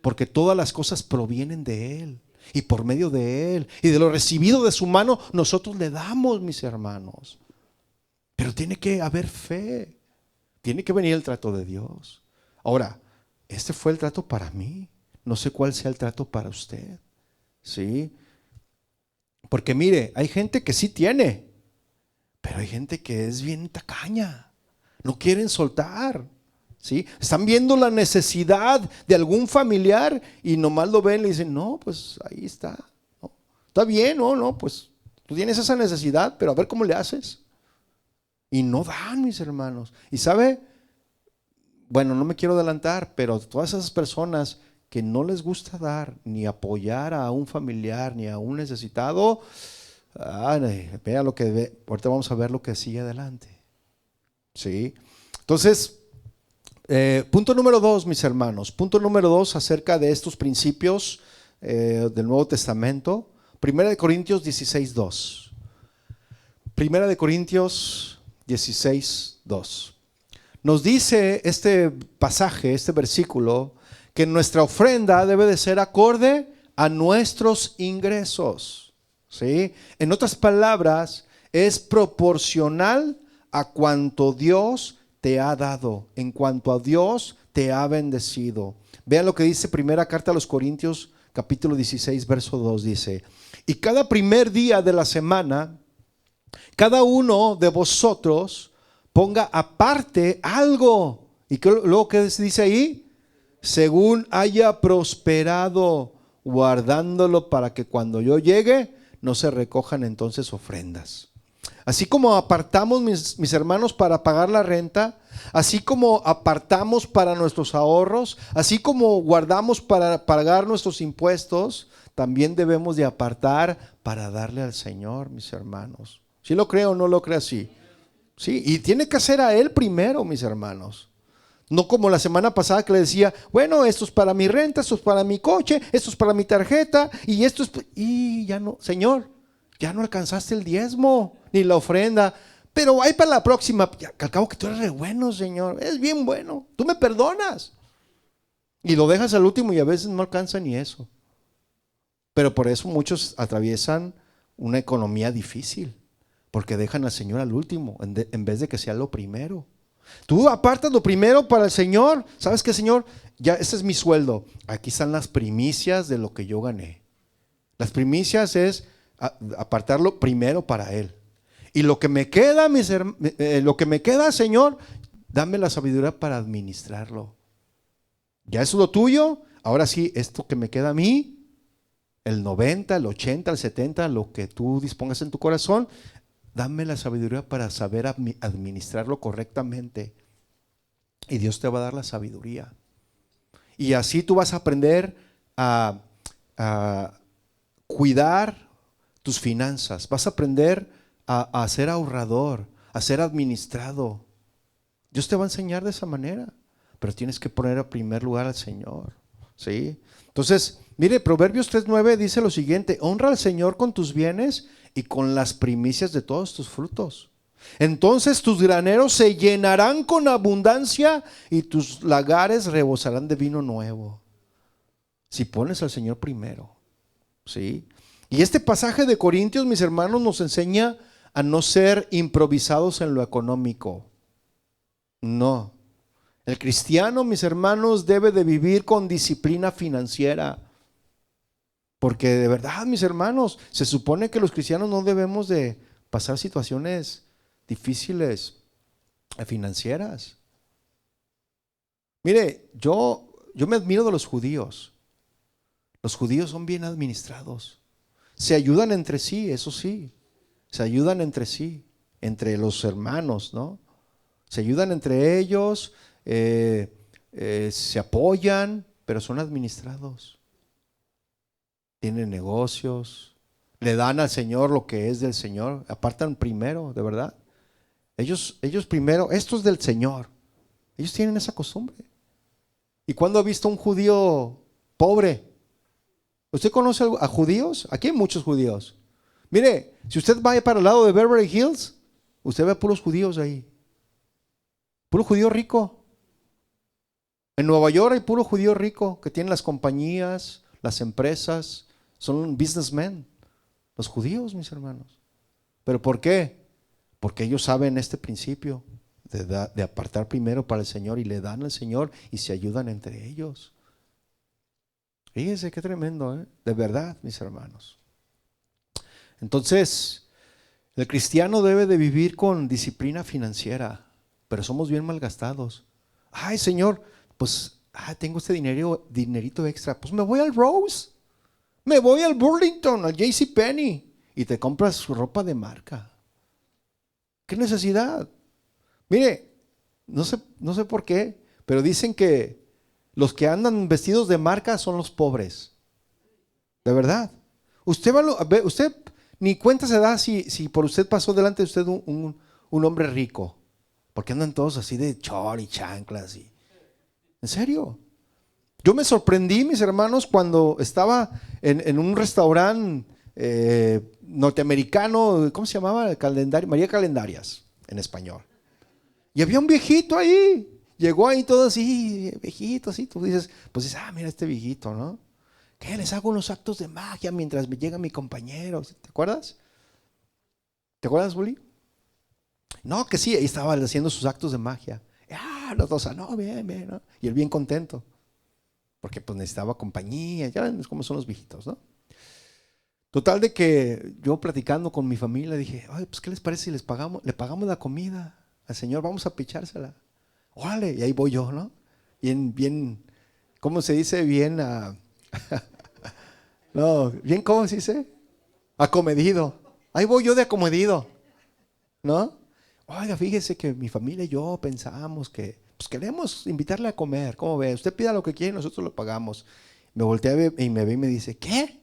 Porque todas las cosas provienen de Él y por medio de Él. Y de lo recibido de su mano nosotros le damos, mis hermanos. Pero tiene que haber fe. Tiene que venir el trato de Dios. Ahora, este fue el trato para mí. No sé cuál sea el trato para usted. ¿Sí? Porque mire, hay gente que sí tiene, pero hay gente que es bien tacaña, no quieren soltar, ¿sí? Están viendo la necesidad de algún familiar y nomás lo ven y le dicen, no, pues ahí está, ¿no? Está bien, no, pues tú tienes esa necesidad, pero a ver cómo le haces. Y no dan, mis hermanos. Y sabe, bueno, no me quiero adelantar, pero todas esas personas que no les gusta dar ni apoyar a un familiar ni a un necesitado, vea lo que ve. Ahorita vamos a ver lo que sigue adelante. ¿Sí? Entonces, punto número 2, mis hermanos. Punto número 2 acerca de estos principios del Nuevo Testamento. 1 Corintios 16:2. 1 Corintios 16:2. Nos dice este pasaje, este versículo, que nuestra ofrenda debe de ser acorde a nuestros ingresos, ¿sí? En otras palabras, es proporcional a cuanto Dios te ha dado, en cuanto a Dios te ha bendecido. Vean lo que dice primera carta a los Corintios, capítulo 16, verso 2, dice: y cada primer día de la semana, cada uno de vosotros ponga aparte algo. ¿Y luego qué dice ahí? Según haya prosperado, guardándolo para que cuando yo llegue no se recojan entonces ofrendas. Así como apartamos, mis hermanos, para pagar la renta, así como apartamos para nuestros ahorros, así como guardamos para pagar nuestros impuestos, también debemos de apartar para darle al Señor, mis hermanos. ¿Sí lo creo o no lo creo así? Sí, y tiene que hacer a Él primero, mis hermanos. No como la semana pasada que le decía, bueno, esto es para mi renta, esto es para mi coche, esto es para mi tarjeta, y esto es... Y ya no, Señor, ya no alcanzaste el diezmo, ni la ofrenda, pero hay para la próxima. Al cabo que tú eres re bueno, Señor, es bien bueno, tú me perdonas. Y lo dejas al último y a veces no alcanza ni eso. Pero por eso muchos atraviesan una economía difícil, porque dejan al Señor al último, en vez de que sea lo primero. Tú apartas lo primero para el Señor. ¿Sabes qué, Señor? Ya, ese es mi sueldo. Aquí están las primicias de lo que yo gané. Las primicias es apartarlo primero para Él. Y lo que me queda, Señor, dame la sabiduría para administrarlo. Ya es lo tuyo. Ahora sí, esto que me queda a mí, el 90, el 80, el 70, lo que tú dispongas en tu corazón, dame la sabiduría para saber administrarlo correctamente. Y Dios te va a dar la sabiduría. Y así tú vas a aprender a cuidar tus finanzas. Vas a aprender a ser ahorrador, a ser administrado. Dios te va a enseñar de esa manera. Pero tienes que poner en primer lugar al Señor. ¿Sí? Entonces, mire, Proverbios 3:9 dice lo siguiente: honra al Señor con tus bienes y con las primicias de todos tus frutos. Entonces tus graneros se llenarán con abundancia y tus lagares rebosarán de vino nuevo. Si pones al Señor primero, ¿sí? Y este pasaje de Corintios, mis hermanos, nos enseña a no ser improvisados en lo económico. No. El cristiano, mis hermanos, debe de vivir con disciplina financiera. Porque de verdad, mis hermanos, se supone que los cristianos no debemos de pasar situaciones difíciles financieras. Mire, yo me admiro de los judíos. Los judíos son bien administrados. Se ayudan entre sí, eso sí. Se ayudan entre sí, entre los hermanos, ¿no? Se ayudan entre ellos, se apoyan, pero son administrados. Tienen negocios, le dan al Señor lo que es del Señor, apartan primero, de verdad. Ellos primero, esto es del Señor. Ellos tienen esa costumbre. ¿Y cuándo ha visto un judío pobre? ¿Usted conoce a judíos? Aquí hay muchos judíos. Mire, si usted va para el lado de Beverly Hills, usted ve a puros judíos ahí. Puro judío rico. En Nueva York hay puro judío rico que tienen las compañías, las empresas, son businessmen. Los judíos, mis hermanos. ¿Pero por qué? Porque ellos saben este principio de apartar primero para el Señor y le dan al Señor y se ayudan entre ellos. Fíjense qué tremendo, ¿eh? De verdad, mis hermanos. Entonces, el cristiano debe de vivir con disciplina financiera, pero somos bien malgastados. Ay, Señor, pues tengo este dinerito extra, pues me voy al Rose, me voy al Burlington, al JCPenney y te compras su ropa de marca. ¿Qué necesidad? Mire, no sé por qué, pero dicen que los que andan vestidos de marca son los pobres. De verdad. Usted ni cuenta se da si por usted pasó delante de usted un hombre rico. Porque andan todos así de chor y chanclas. ¿En serio? Yo me sorprendí, mis hermanos, cuando estaba en un restaurante norteamericano. ¿Cómo se llamaba? María Calendarias, en español. Y había un viejito ahí. Llegó ahí todo así, viejito, así. Tú dices, mira este viejito, ¿no? ¿Qué? Les hago unos actos de magia mientras me llega mi compañero. ¿Te acuerdas? ¿Te acuerdas, Bully? No, que sí, ahí estaba haciendo sus actos de magia. Los dos, no, bien, bien, ¿no? Y él bien contento, porque pues necesitaba compañía, ya ven cómo son los viejitos, ¿no? Total de que yo platicando con mi familia dije, ay, pues ¿qué les parece si le pagamos la comida al Señor? Vamos a pichársela. Órale, y ahí voy yo, ¿no? Bien, ¿cómo se dice? Bien, no, bien, ¿cómo se dice? Acomedido. Ahí voy yo de acomedido, ¿no? Oiga, fíjese que mi familia y yo pensamos que pues queremos invitarle a comer. ¿Cómo ve? Usted pida lo que quiere y nosotros lo pagamos. Me voltea y me ve y me dice, ¿qué?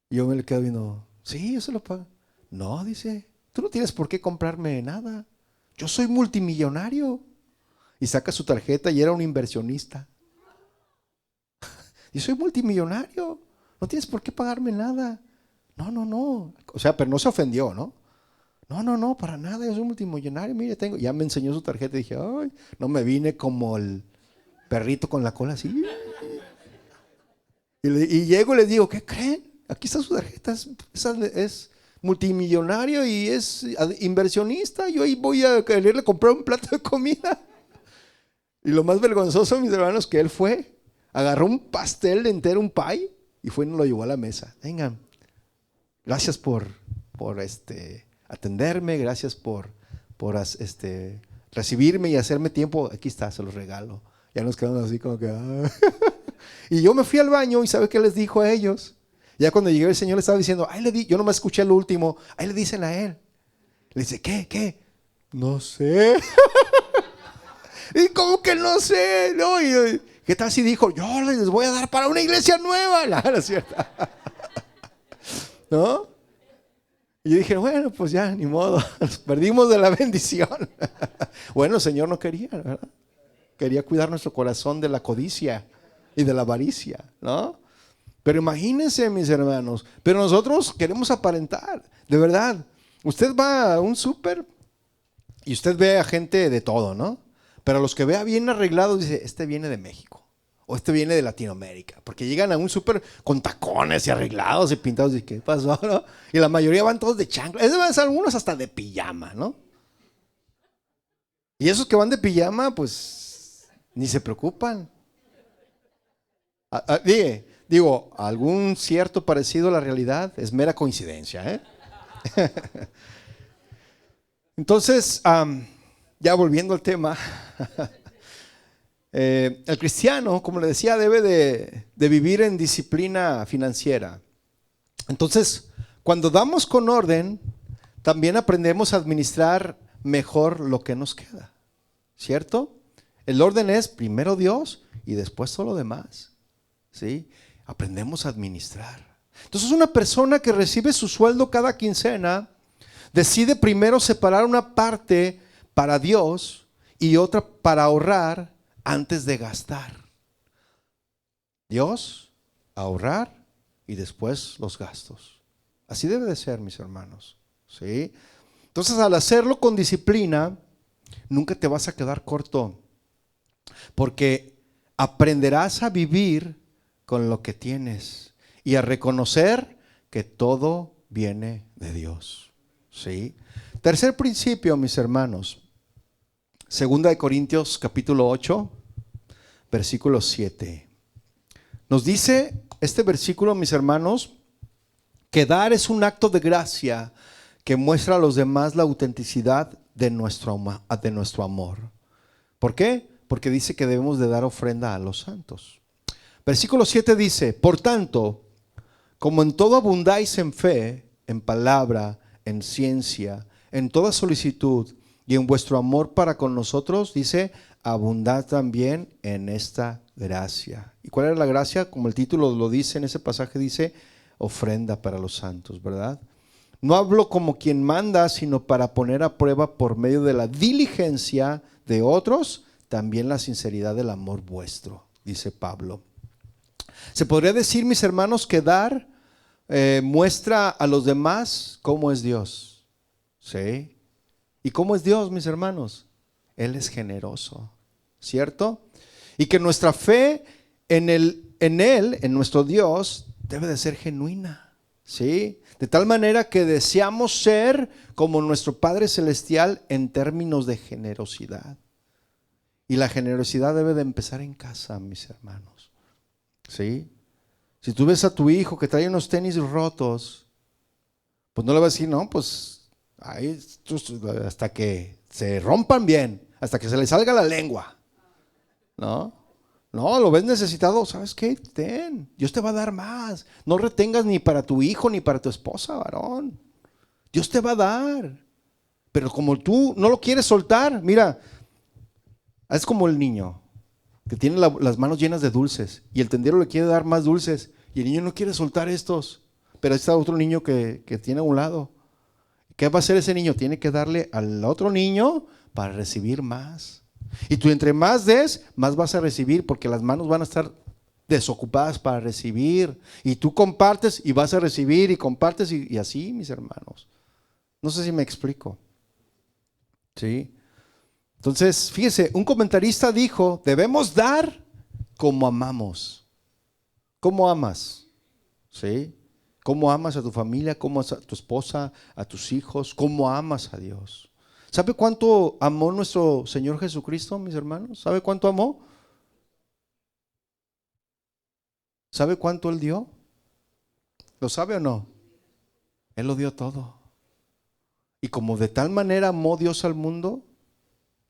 Y yo me le quedo viendo, sí, yo se lo pago. No, dice, tú no tienes por qué comprarme nada. Yo soy multimillonario. Y saca su tarjeta y era un inversionista. Y soy multimillonario. No tienes por qué pagarme nada. No, no, no. O sea, pero no se ofendió, ¿no? No, no, no, para nada, yo soy multimillonario, mire, tengo. Ya me enseñó su tarjeta y dije, ay, no me vine como el perrito con la cola así. Y llego y les digo, ¿qué creen? Aquí está su tarjeta, es multimillonario y es inversionista. Yo ahí voy a quererle comprar un plato de comida. Y lo más vergonzoso, mis hermanos, que él fue, agarró un pastel entero, un pie, y fue y nos lo llevó a la mesa. Vengan, gracias por atenderme, gracias por recibirme y hacerme tiempo. Aquí está, se los regalo. Ya nos quedamos así como que Y yo me fui al baño y ¿sabe qué les dijo a ellos? Ya cuando llegué el Señor le estaba diciendo, yo nomás escuché lo último, ahí le dicen a él. Le dice, ¿qué? No sé. ¿Y cómo que no sé? No, ¿qué tal si dijo, yo les voy a dar para una iglesia nueva? No, no es cierto. ¿No? Y yo dije, bueno, pues ya, ni modo, nos perdimos de la bendición. Bueno, el Señor no quería, ¿verdad? Quería cuidar nuestro corazón de la codicia y de la avaricia, ¿no? Pero imagínense, mis hermanos, pero nosotros queremos aparentar, de verdad. Usted va a un súper y usted ve a gente de todo, ¿no? Pero a los que vea bien arreglados, dice, este viene de México. O este viene de Latinoamérica, porque llegan a un súper con tacones y arreglados y pintados. ¿Y qué pasó, no? Y la mayoría van todos de chancla. Es más, algunos hasta de pijama, ¿no? Y esos que van de pijama, pues, ni se preocupan. Digo, algún cierto parecido a la realidad es mera coincidencia, ¿eh? Entonces, ya volviendo al tema. El cristiano, como le decía, debe de vivir en disciplina financiera. Entonces, cuando damos con orden, también aprendemos a administrar mejor lo que nos queda, ¿cierto? El orden es primero Dios y después todo lo demás, ¿sí? Aprendemos a administrar. Entonces, una persona que recibe su sueldo cada quincena decide primero separar una parte para Dios y otra para ahorrar antes de gastar. Dios, ahorrar y después los gastos. Así debe de ser, mis hermanos, ¿sí? Entonces, al hacerlo con disciplina, nunca te vas a quedar corto, porque aprenderás a vivir con lo que tienes y a reconocer que todo viene de Dios, ¿sí? Tercer principio, mis hermanos. Segunda de Corintios capítulo 8, versículo 7. Nos dice este versículo, mis hermanos, que dar es un acto de gracia que muestra a los demás la autenticidad de nuestro amor. ¿Por qué? Porque dice que debemos de dar ofrenda a los santos. Versículo 7 dice, por tanto, como en todo abundáis en fe, en palabra, en ciencia, en toda solicitud y en vuestro amor para con nosotros, dice, abundad también en esta gracia. ¿Y cuál era la gracia? Como el título lo dice en ese pasaje, dice, ofrenda para los santos, ¿verdad? No hablo como quien manda, sino para poner a prueba por medio de la diligencia de otros, también la sinceridad del amor vuestro, dice Pablo. Se podría decir, mis hermanos, que dar muestra a los demás cómo es Dios, ¿sí? ¿Y cómo es Dios, mis hermanos? Él es generoso, ¿cierto? Y que nuestra fe en el en Él, en nuestro Dios, debe de ser genuina, ¿sí? De tal manera que deseamos ser como nuestro Padre Celestial en términos de generosidad. Y la generosidad debe de empezar en casa, mis hermanos, ¿sí? Si tú ves a tu hijo que trae unos tenis rotos, pues no le vas a decir, no, pues ahí, hasta que se rompan bien, hasta que se le salga la lengua, ¿no? No, lo ves necesitado, ¿sabes qué? Ten, Dios te va a dar más. No retengas ni para tu hijo ni para tu esposa, varón. Dios te va a dar. Pero como tú no lo quieres soltar, mira, es como el niño que tiene las manos llenas de dulces y el tendero le quiere dar más dulces y el niño no quiere soltar estos. Pero ahí está otro niño que tiene a un lado. ¿Qué va a hacer ese niño? Tiene que darle al otro niño para recibir más. Y tú entre más des, más vas a recibir porque las manos van a estar desocupadas para recibir. Y tú compartes y vas a recibir y compartes y así, mis hermanos. No sé si me explico. ¿Sí? Entonces, fíjese, un comentarista dijo, debemos dar como amamos. ¿Cómo amas? ¿Sí? ¿Cómo amas a tu familia? ¿Cómo amas a tu esposa? ¿A tus hijos? ¿Cómo amas a Dios? ¿Sabe cuánto amó nuestro Señor Jesucristo, mis hermanos? ¿Sabe cuánto amó? ¿Sabe cuánto Él dio? ¿Lo sabe o no? Él lo dio todo. Y como de tal manera amó Dios al mundo,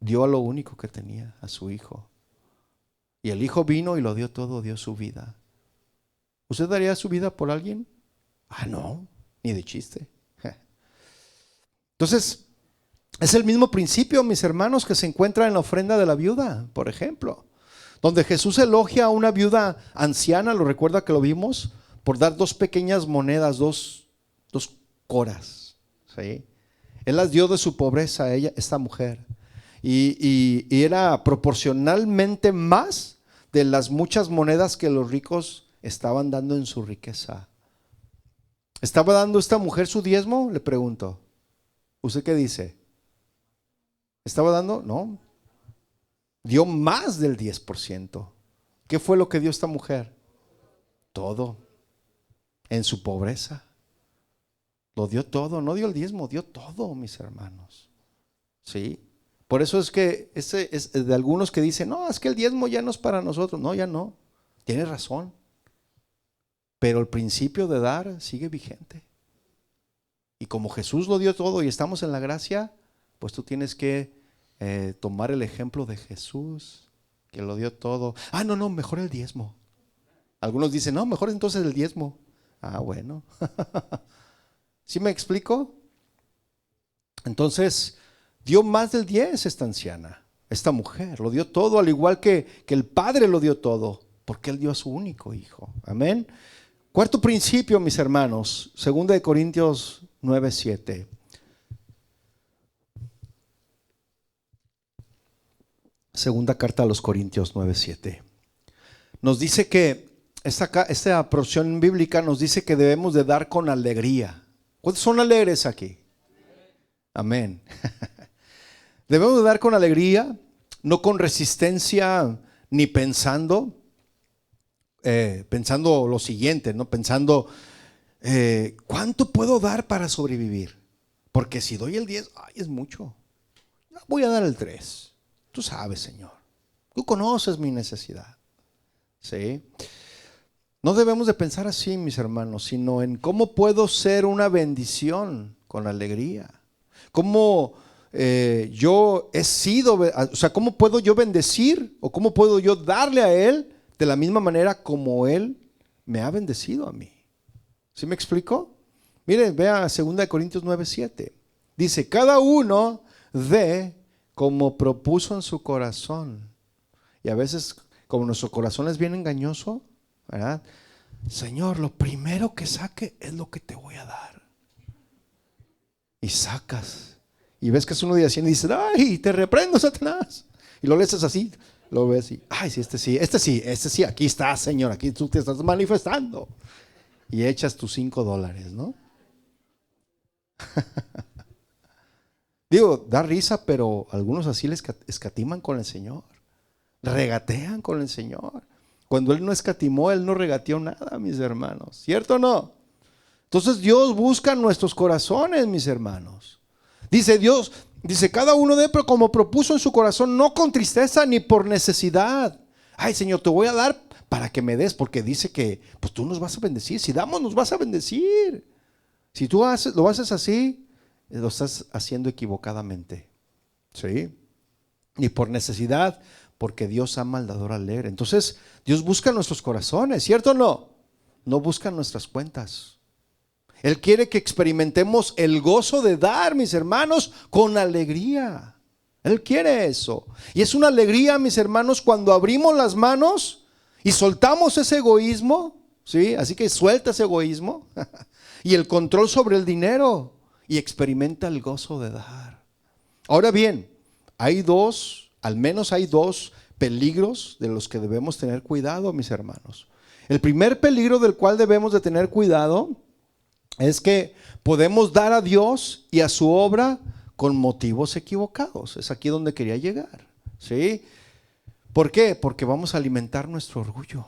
dio a lo único que tenía, a su Hijo. Y el Hijo vino y lo dio todo, dio su vida. ¿Usted daría su vida por alguien? Ah, no, ni de chiste. Entonces, es el mismo principio, mis hermanos, que se encuentra en la ofrenda de la viuda, por ejemplo, donde Jesús elogia a una viuda anciana, lo recuerda que lo vimos, por dar 2 pequeñas monedas, dos coras, ¿sí? Él las dio de su pobreza a ella, esta mujer, y era proporcionalmente más de las muchas monedas que los ricos estaban dando en su riqueza. ¿Estaba dando esta mujer su diezmo? Le pregunto. ¿Usted qué dice? ¿Estaba dando? No. Dio más del 10%. ¿Qué fue lo que dio esta mujer? Todo. En su pobreza. Lo dio todo. No dio el diezmo, dio todo, mis hermanos. ¿Sí? Por eso es que ese es de algunos que dicen, no, es que el diezmo ya no es para nosotros. No, ya no. Tienes razón. Pero el principio de dar sigue vigente. Y como Jesús lo dio todo y estamos en la gracia, pues tú tienes que tomar el ejemplo de Jesús, que lo dio todo. Ah, no, mejor el diezmo. Algunos dicen, no, mejor entonces el diezmo. Ah, bueno. ¿Sí me explico? Entonces, dio más del 10 esta anciana, esta mujer, lo dio todo, al igual que el Padre lo dio todo, porque Él dio a su único Hijo. Amén. Cuarto principio, mis hermanos, 2 Corintios 9:7. Segunda carta a los Corintios 9:7. Nos dice que esta porción bíblica nos dice que debemos de dar con alegría. ¿Cuántos son alegres aquí? Amén. Debemos de dar con alegría, no con resistencia ni pensando lo siguiente, ¿no? Pensando, ¿cuánto puedo dar para sobrevivir? Porque si doy el 10, ay, es mucho. Voy a dar el 3. Tú sabes, Señor. Tú conoces mi necesidad. ¿Sí? No debemos de pensar así, mis hermanos, sino en cómo puedo ser una bendición con alegría. Cómo yo he sido, o sea, cómo puedo yo bendecir o cómo puedo yo darle a Él de la misma manera como Él me ha bendecido a mí. ¿Sí me explico? Mire, vea 2 Corintios 9:7. Dice, cada uno dé como propuso en su corazón. Y a veces, como nuestro corazón es bien engañoso, ¿verdad? Señor, lo primero que saque es lo que te voy a dar. Y sacas. Y ves que es uno de Hacienda y dices, ay, te reprendo, Satanás. Y lo lees así, lo ves y, ay, sí, este sí, aquí está, Señor, aquí tú te estás manifestando. Y echas tus $5, ¿no? Digo, da risa, pero algunos así les escatiman con el Señor. Regatean con el Señor. Cuando Él no escatimó, Él no regateó nada, mis hermanos. ¿Cierto o no? Entonces Dios busca nuestros corazones, mis hermanos. Dice Dios, dice, cada uno dé como propuso en su corazón, no con tristeza ni por necesidad. Ay, Señor, te voy a dar para que me des, porque dice que pues tú nos vas a bendecir. Si damos, nos vas a bendecir. Si tú lo haces así, lo estás haciendo equivocadamente. ¿Sí? Ni por necesidad, porque Dios ama al dador alegre. Entonces, Dios busca nuestros corazones, ¿cierto o no? No busca nuestras cuentas. Él quiere que experimentemos el gozo de dar, mis hermanos, con alegría. Él quiere eso. Y es una alegría, mis hermanos, cuando abrimos las manos y soltamos ese egoísmo, ¿sí? Así que suelta ese egoísmo y el control sobre el dinero y experimenta el gozo de dar. Ahora bien, al menos hay dos peligros de los que debemos tener cuidado, mis hermanos. El primer peligro del cual debemos de tener cuidado es que podemos dar a Dios y a su obra con motivos equivocados. Es aquí donde quería llegar, ¿sí? ¿Por qué? Porque vamos a alimentar nuestro orgullo.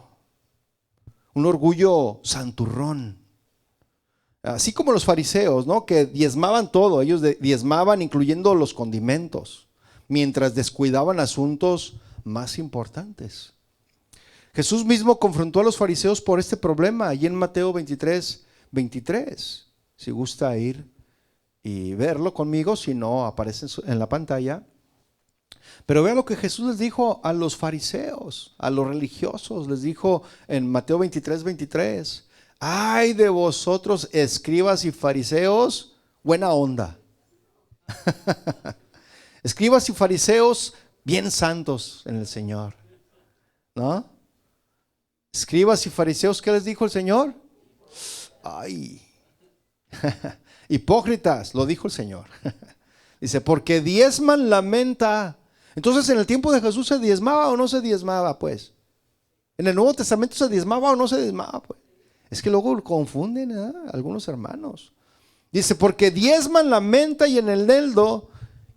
Un orgullo santurrón. Así como los fariseos, ¿no? Que diezmaban todo. Ellos diezmaban incluyendo los condimentos, mientras descuidaban asuntos más importantes. Jesús mismo confrontó a los fariseos por este problema, allí en Mateo 23, si gusta ir y verlo conmigo, si no aparece en la pantalla. Pero vea lo que Jesús les dijo a los fariseos, a los religiosos. Les dijo en Mateo 23: ay de vosotros, escribas y fariseos, buena onda. Escribas y fariseos bien santos en el Señor, ¿no? Escribas y fariseos, ¿qué les dijo el Señor? Ay, hipócritas, lo dijo el Señor. Dice, porque diezman la menta. Entonces, ¿en el tiempo de Jesús se diezmaba o no se diezmaba? Pues, ¿en el Nuevo Testamento se diezmaba o no se diezmaba? Pues, es que luego confunden, ¿eh? Algunos hermanos. Dice, porque diezman la menta y en el eneldo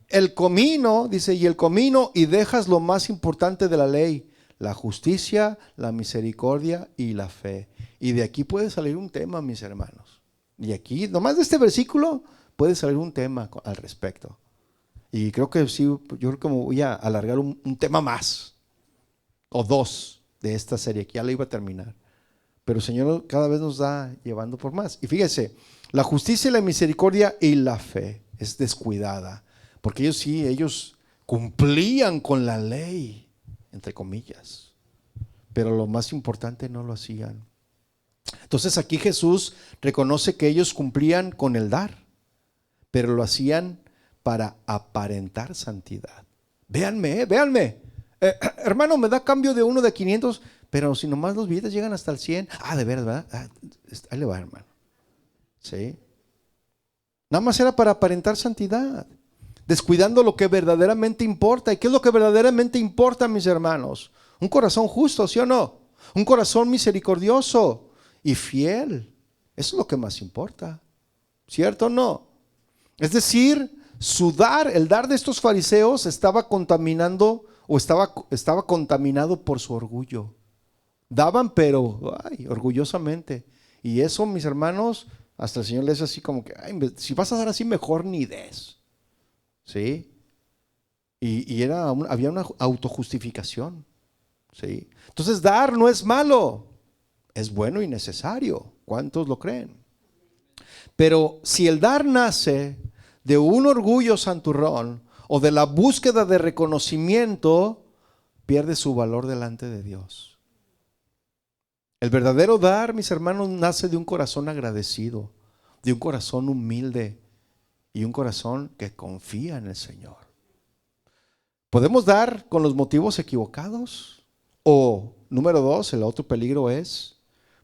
el comino, dice, y el comino, y dejas lo más importante de la ley, la justicia, la misericordia y la fe. Y de aquí puede salir un tema, mis hermanos. Y aquí, nomás de este versículo, puede salir un tema al respecto. Y creo que sí, yo creo que me voy a alargar un tema más, o dos, de esta serie, que ya la iba a terminar. Pero el Señor cada vez nos da llevando por más. Y fíjese, la justicia y la misericordia y la fe es descuidada. Porque ellos cumplían con la ley, entre comillas. Pero lo más importante no lo hacían. Entonces aquí Jesús reconoce que ellos cumplían con el dar, pero lo hacían para aparentar santidad. Véanme. Hermano, me da cambio de uno de 500, pero si nomás los billetes llegan hasta el 100. Ah, de veras, ¿verdad? Ahí le va, hermano. ¿Sí? Nada más era para aparentar santidad, descuidando lo que verdaderamente importa. ¿Y qué es lo que verdaderamente importa, mis hermanos? Un corazón justo, ¿sí o no? Un corazón misericordioso y fiel. Eso es lo que más importa, ¿cierto o no? Es decir, el dar de estos fariseos estaba contaminando o estaba contaminado por su orgullo. Daban, pero orgullosamente. Y eso, mis hermanos, hasta el Señor les dice así como que, si vas a dar así, mejor ni des. ¿Sí? Y había una autojustificación. ¿Sí? Entonces, dar no es malo, es bueno y necesario. ¿Cuántos lo creen? Pero si el dar nace de un orgullo santurrón o de la búsqueda de reconocimiento, pierde su valor delante de Dios. El verdadero dar, mis hermanos, nace de un corazón agradecido, de un corazón humilde y un corazón que confía en el Señor. ¿Podemos dar con los motivos equivocados? O, número 2, el otro peligro es,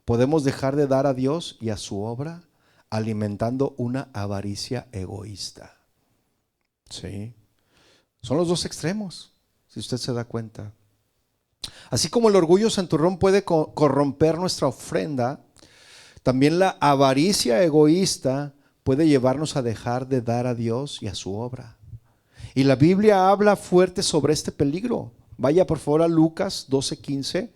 podemos dejar de dar a Dios y a su obra alimentando una avaricia egoísta. ¿Sí? Son los dos extremos, si usted se da cuenta. Así como el orgullo santurrón puede corromper nuestra ofrenda, también la avaricia egoísta puede llevarnos a dejar de dar a Dios y a su obra. Y la Biblia habla fuerte sobre este peligro. Vaya por favor a Lucas 12:15,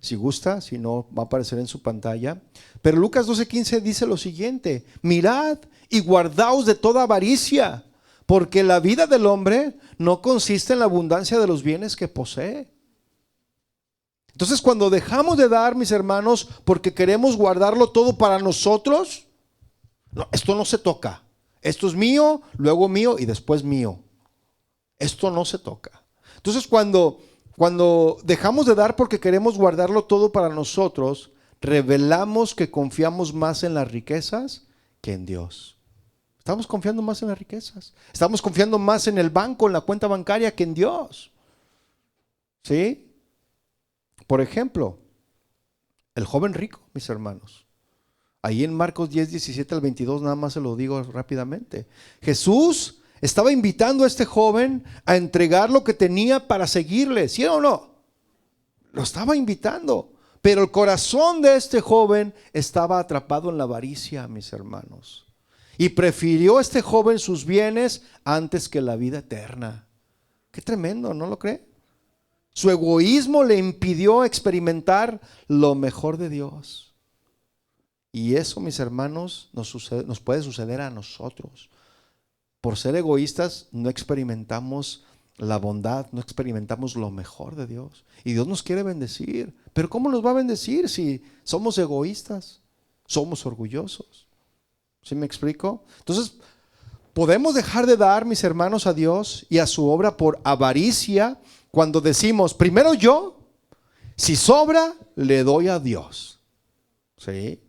Si gusta, si no, va a aparecer en su pantalla. Pero Lucas 12:15 dice lo siguiente: mirad y guardaos de toda avaricia, porque la vida del hombre no consiste en la abundancia de los bienes que posee. Entonces, cuando dejamos de dar, mis hermanos, porque queremos guardarlo todo para nosotros, no, esto no se toca. Esto es mío, luego mío y después mío. Esto no se toca. Entonces, cuando dejamos de dar porque queremos guardarlo todo para nosotros, revelamos que confiamos más en las riquezas que en Dios. Estamos confiando más en las riquezas. Estamos confiando más en el banco, en la cuenta bancaria, que en Dios. ¿Sí? Por ejemplo, el joven rico, mis hermanos. Ahí en Marcos 10:17-22, nada más se lo digo rápidamente. Jesús estaba invitando a este joven a entregar lo que tenía para seguirle, ¿sí o no? Lo estaba invitando, pero el corazón de este joven estaba atrapado en la avaricia, mis hermanos. Y prefirió este joven sus bienes antes que la vida eterna. Qué tremendo, ¿no lo cree? Su egoísmo le impidió experimentar lo mejor de Dios. Y eso, mis hermanos, nos puede suceder a nosotros. Por ser egoístas no experimentamos la bondad, no experimentamos lo mejor de Dios. Y Dios nos quiere bendecir. Pero ¿cómo nos va a bendecir si somos egoístas? Somos orgullosos. ¿Sí me explico? Entonces, podemos dejar de dar, mis hermanos, a Dios y a su obra por avaricia cuando decimos, primero yo, si sobra, le doy a Dios. ¿Sí?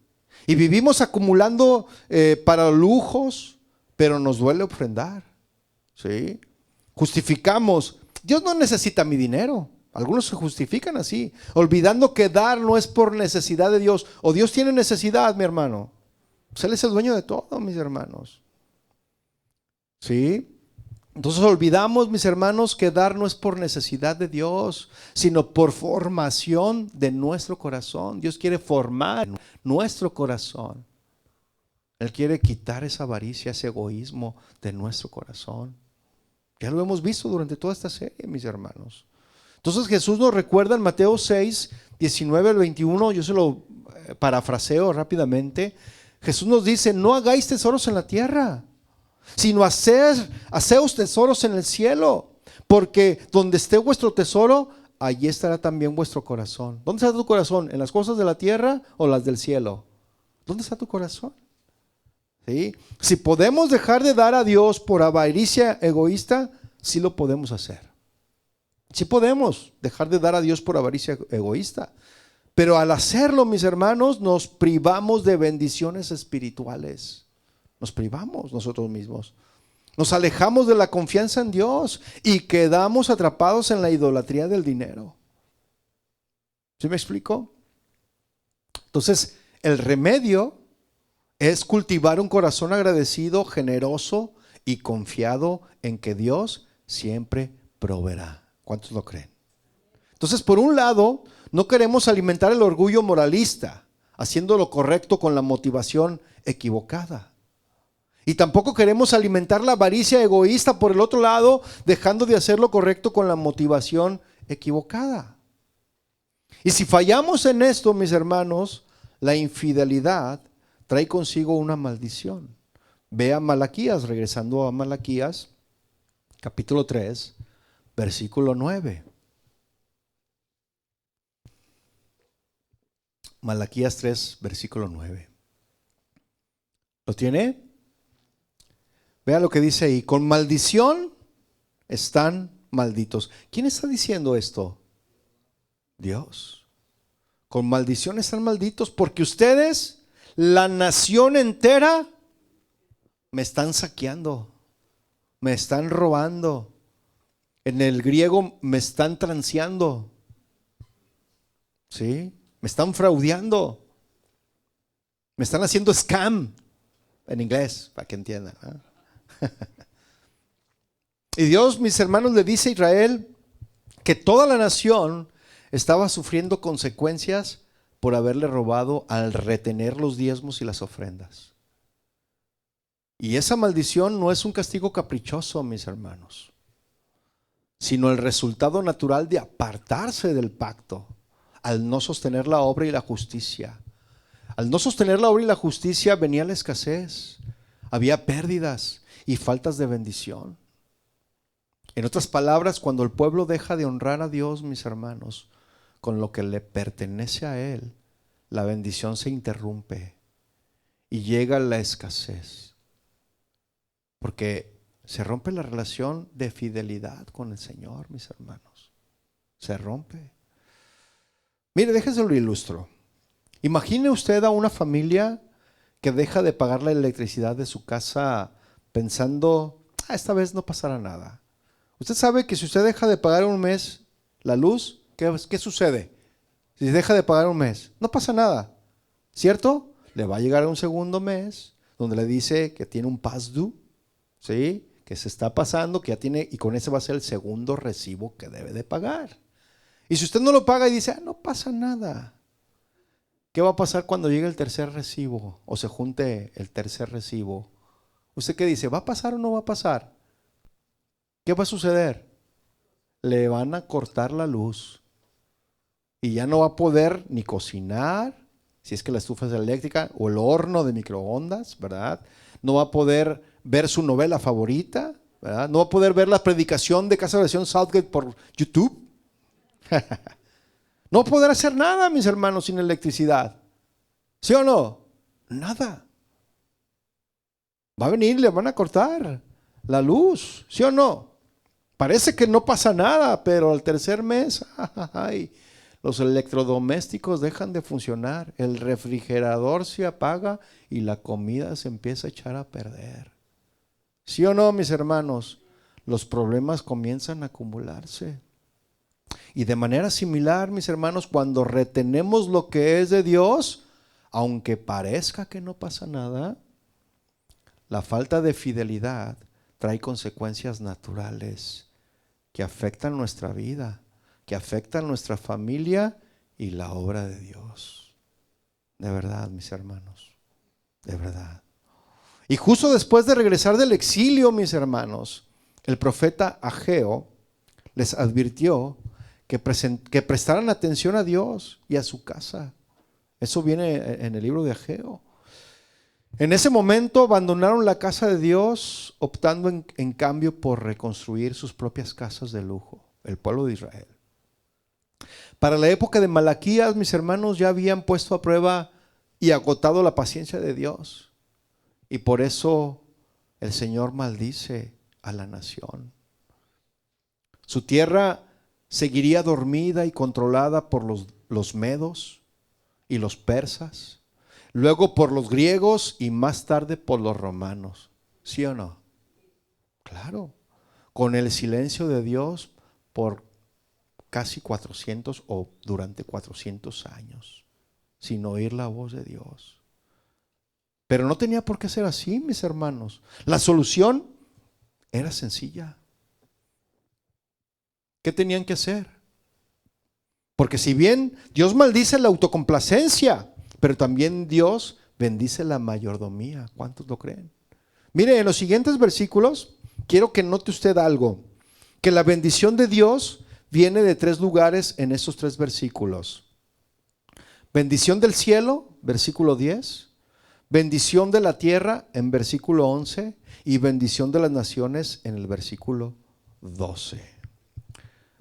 Y vivimos acumulando para lujos, pero nos duele ofrendar. ¿Sí? Justificamos, Dios no necesita mi dinero. Algunos se justifican así, olvidando que dar no es por necesidad de Dios. O Dios tiene necesidad, mi hermano. Pues Él es el dueño de todo, mis hermanos. ¿Sí? Entonces olvidamos, mis hermanos, que dar no es por necesidad de Dios, sino por formación de nuestro corazón. Dios quiere formar nuestro corazón. Él quiere quitar esa avaricia, ese egoísmo de nuestro corazón. Ya lo hemos visto durante toda esta serie, mis hermanos. Entonces Jesús nos recuerda en Mateo 6:19-21, yo se lo parafraseo rápidamente. Jesús nos dice, no hagáis tesoros en la tierra, sino haceos tesoros en el cielo, porque donde esté vuestro tesoro, allí estará también vuestro corazón. ¿Dónde está tu corazón? ¿En las cosas de la tierra o las del cielo? ¿Dónde está tu corazón? ¿Sí? Si podemos dejar de dar a Dios por avaricia egoísta, sí lo podemos hacer. Sí podemos dejar de dar a Dios por avaricia egoísta. Pero al hacerlo, mis hermanos, nos privamos de bendiciones espirituales. Nos privamos nosotros mismos. Nos alejamos de la confianza en Dios y quedamos atrapados en la idolatría del dinero. ¿Sí me explico? Entonces, el remedio es cultivar un corazón agradecido, generoso y confiado en que Dios siempre proveerá. ¿Cuántos lo creen? Entonces, por un lado, no queremos alimentar el orgullo moralista, haciendo lo correcto con la motivación equivocada. Y tampoco queremos alimentar la avaricia egoísta por el otro lado, dejando de hacer lo correcto con la motivación equivocada. Y si fallamos en esto, mis hermanos, la infidelidad trae consigo una maldición. Ve a Malaquías, regresando a Malaquías, capítulo 3, versículo 9. Malaquías 3, versículo 9. ¿Lo tiene? Vea lo que dice ahí. Con maldición están malditos. ¿Quién está diciendo esto? Dios. Con maldición están malditos porque ustedes, la nación entera, me están saqueando, me están robando. En el griego me están transeando. ¿Sí? Me están fraudeando. Me están haciendo scam. En inglés, para que entiendan. Y Dios, mis hermanos, le dice a Israel que toda la nación estaba sufriendo consecuencias por haberle robado al retener los diezmos y las ofrendas. Y esa maldición no es un castigo caprichoso, mis hermanos, sino el resultado natural de apartarse del pacto, al no sostener la obra y la justicia. Al no sostener la obra y la justicia venía la escasez, había pérdidas y faltas de bendición. En otras palabras, cuando el pueblo deja de honrar a Dios, mis hermanos, con lo que le pertenece a Él, la bendición se interrumpe y llega la escasez. Porque se rompe la relación de fidelidad con el Señor, mis hermanos. Se rompe. Mire, déjese lo ilustro. Imagine usted a una familia que deja de pagar la electricidad de su casa pensando, esta vez no pasará nada. Usted sabe que si usted deja de pagar un mes la luz, ¿qué sucede? Si deja de pagar un mes, no pasa nada, ¿cierto? Le va a llegar un segundo mes donde le dice que tiene un past due, ¿sí? Que se está pasando, que ya tiene, y con ese va a ser el segundo recibo que debe de pagar. Y si usted no lo paga y dice, no pasa nada, ¿qué va a pasar cuando llegue el tercer recibo o se junte el tercer recibo? ¿Usted qué dice? ¿Va a pasar o no va a pasar? ¿Qué va a suceder? Le van a cortar la luz y ya no va a poder ni cocinar, si es que la estufa es eléctrica, o el horno de microondas, ¿verdad? No va a poder ver su novela favorita, ¿verdad? No va a poder ver la predicación de Casa de Oración Southgate por YouTube. No va a poder hacer nada, mis hermanos, sin electricidad. ¿Sí o no? Nada. Va a venir y le van a cortar la luz, ¿sí o no? Parece que no pasa nada, pero al tercer mes, ay, los electrodomésticos dejan de funcionar, el refrigerador se apaga y la comida se empieza a echar a perder. ¿Sí o no, mis hermanos? Los problemas comienzan a acumularse. Y de manera similar, mis hermanos, cuando retenemos lo que es de Dios, aunque parezca que no pasa nada, la falta de fidelidad trae consecuencias naturales que afectan nuestra vida, que afectan nuestra familia y la obra de Dios. De verdad, mis hermanos, de verdad. Y justo después de regresar del exilio, mis hermanos, el profeta Ageo les advirtió que prestaran atención a Dios y a su casa. Eso viene en el libro de Ageo. En ese momento abandonaron la casa de Dios, optando en cambio por reconstruir sus propias casas de lujo, el pueblo de Israel. Para la época de Malaquías, mis hermanos ya habían puesto a prueba y agotado la paciencia de Dios. Y por eso el Señor maldice a la nación. Su tierra seguiría dormida y controlada por los medos y los persas, luego por los griegos y más tarde por los romanos. ¿Sí o no? Claro, con el silencio de Dios por casi 400 o durante 400 años, sin oír la voz de Dios. Pero no tenía por qué ser así, mis hermanos. La solución era sencilla. ¿Qué tenían que hacer? Porque si bien Dios maldice la autocomplacencia, pero también Dios bendice la mayordomía. ¿Cuántos lo creen? Mire, en los siguientes versículos quiero que note usted algo, que la bendición de Dios viene de 3 lugares en esos 3 versículos. Bendición del cielo, versículo 10, bendición de la tierra en versículo 11 y bendición de las naciones en el versículo 12.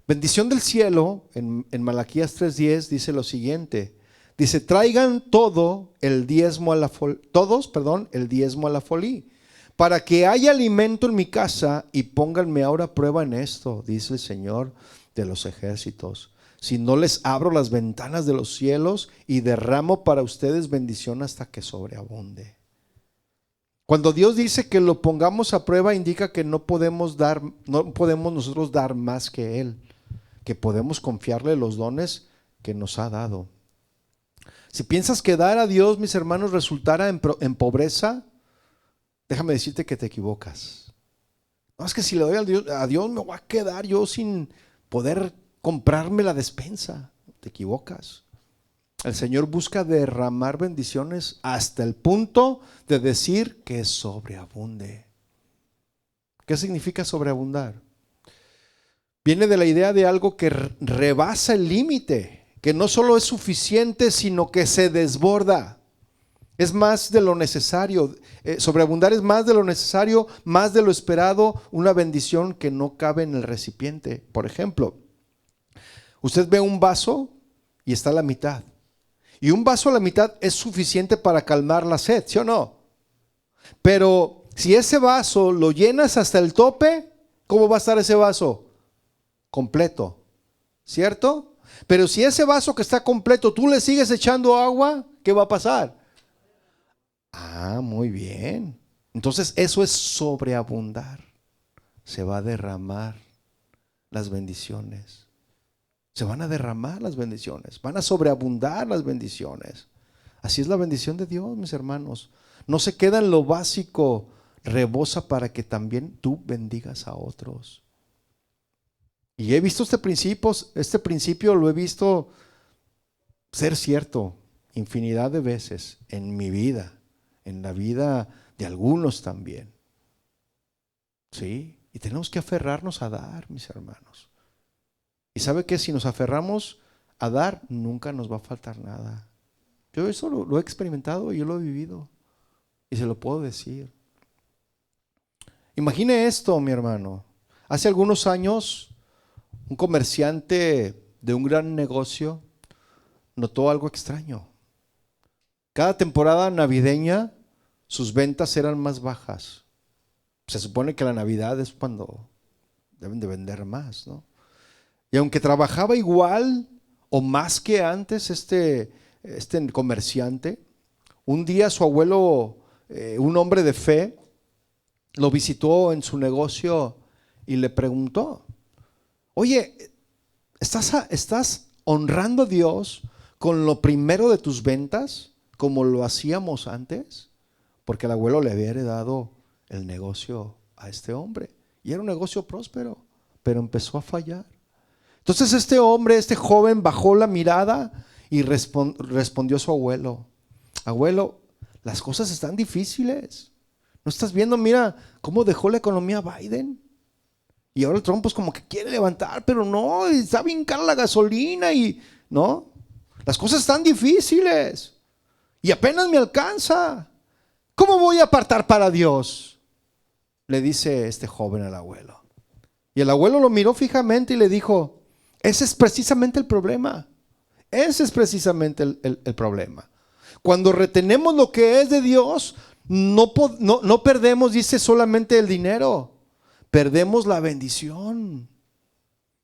Bendición del cielo en Malaquías 3:10 dice lo siguiente. Dice, traigan el diezmo a la folí, para que haya alimento en mi casa y pónganme ahora a prueba en esto, dice el Señor de los ejércitos. Si no les abro las ventanas de los cielos y derramo para ustedes bendición hasta que sobreabunde. Cuando Dios dice que lo pongamos a prueba, indica que no podemos nosotros dar más que Él, que podemos confiarle los dones que nos ha dado. Si piensas que dar a Dios, mis hermanos, resultara en pobreza, déjame decirte que te equivocas. No, es que si le doy a Dios me voy a quedar yo sin poder comprarme la despensa. Te equivocas. El Señor busca derramar bendiciones hasta el punto de decir que sobreabunde. ¿Qué significa sobreabundar? Viene de la idea de algo que rebasa el límite, que no solo es suficiente, sino que se desborda. Es más de lo necesario. Sobreabundar es más de lo necesario, más de lo esperado, una bendición que no cabe en el recipiente. Por ejemplo, usted ve un vaso y está a la mitad. Y un vaso a la mitad es suficiente para calmar la sed, ¿sí o no? Pero si ese vaso lo llenas hasta el tope, ¿cómo va a estar ese vaso? Completo, ¿cierto? Pero si ese vaso que está completo, tú le sigues echando agua, ¿qué va a pasar? Ah, muy bien. Entonces eso es sobreabundar. Se va a derramar las bendiciones. Se van a derramar las bendiciones. Van a sobreabundar las bendiciones. Así es la bendición de Dios, mis hermanos. No se queda en lo básico, rebosa para que también tú bendigas a otros. Y he visto este principio lo he visto ser cierto infinidad de veces en mi vida, en la vida de algunos también. ¿Sí? Y tenemos que aferrarnos a dar, mis hermanos. Y sabe que si nos aferramos a dar, nunca nos va a faltar nada. Yo eso lo he experimentado y yo lo he vivido. Y se lo puedo decir. Imagine esto, mi hermano. Hace algunos años, un comerciante de un gran negocio notó algo extraño. Cada temporada navideña, sus ventas eran más bajas. Se supone que la Navidad es cuando deben de vender más, ¿no? Y aunque trabajaba igual o más que antes este comerciante, un día su abuelo, un hombre de fe, lo visitó en su negocio y le preguntó: oye, ¿estás honrando a Dios con lo primero de tus ventas como lo hacíamos antes? Porque el abuelo le había heredado el negocio a este hombre y era un negocio próspero, pero empezó a fallar. Entonces este hombre, este joven, bajó la mirada y respondió a su abuelo: abuelo, las cosas están difíciles. ¿No estás viendo? Mira cómo dejó la economía Biden. Y ahora el Trump pues como que quiere levantar, pero no, está bien cara la gasolina y no. Las cosas están difíciles y apenas me alcanza. ¿Cómo voy a apartar para Dios?, le dice este joven al abuelo. Y el abuelo lo miró fijamente y le dijo: ese es precisamente el problema. Ese es precisamente el problema. Cuando retenemos lo que es de Dios, no perdemos, dice, solamente el dinero, perdemos la bendición.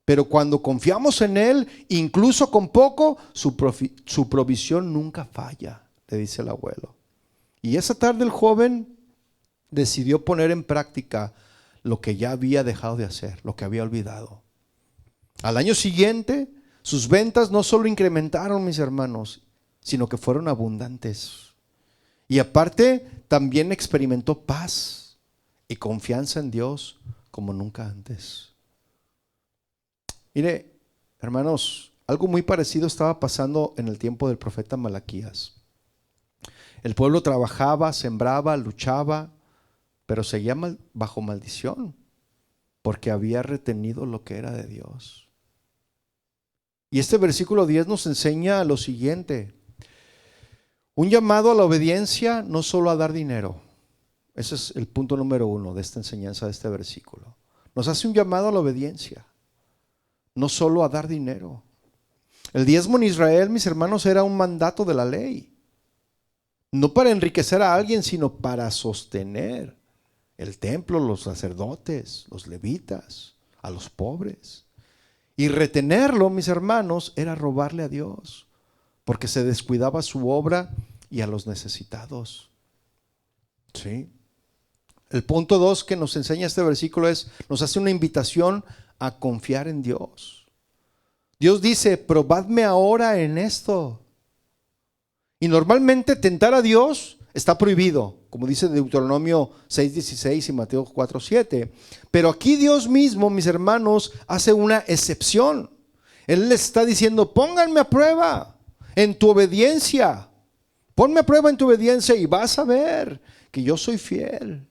Pero cuando confiamos en Él, incluso con poco, su provisión nunca falla, le dice el abuelo. Y esa tarde el joven decidió poner en práctica lo que ya había dejado de hacer, lo que había olvidado. Al año siguiente, sus ventas no solo incrementaron, mis hermanos, sino que fueron abundantes. Y aparte, también experimentó paz y confianza en Dios como nunca antes. Mire, hermanos, algo muy parecido estaba pasando en el tiempo del profeta Malaquías. El pueblo trabajaba, sembraba, luchaba, pero seguía bajo maldición porque había retenido lo que era de Dios. Y este versículo 10 nos enseña lo siguiente: un llamado a la obediencia, no solo a dar dinero. Ese es el punto número 1 de esta enseñanza, de este versículo. Nos hace un llamado a la obediencia, no solo a dar dinero. El diezmo en Israel, mis hermanos, era un mandato de la ley. No para enriquecer a alguien, sino para sostener el templo, los sacerdotes, los levitas, a los pobres. Y retenerlo, mis hermanos, era robarle a Dios, porque se descuidaba su obra y a los necesitados. ¿Sí? El punto 2 que nos enseña este versículo nos hace una invitación a confiar en Dios. Dios dice: probadme ahora en esto. Y normalmente tentar a Dios está prohibido, como dice Deuteronomio 6:16 y Mateo 4:7. Pero aquí Dios mismo, mis hermanos, hace una excepción. Él les está diciendo: pónganme a prueba en tu obediencia. Ponme a prueba en tu obediencia y vas a ver que yo soy fiel.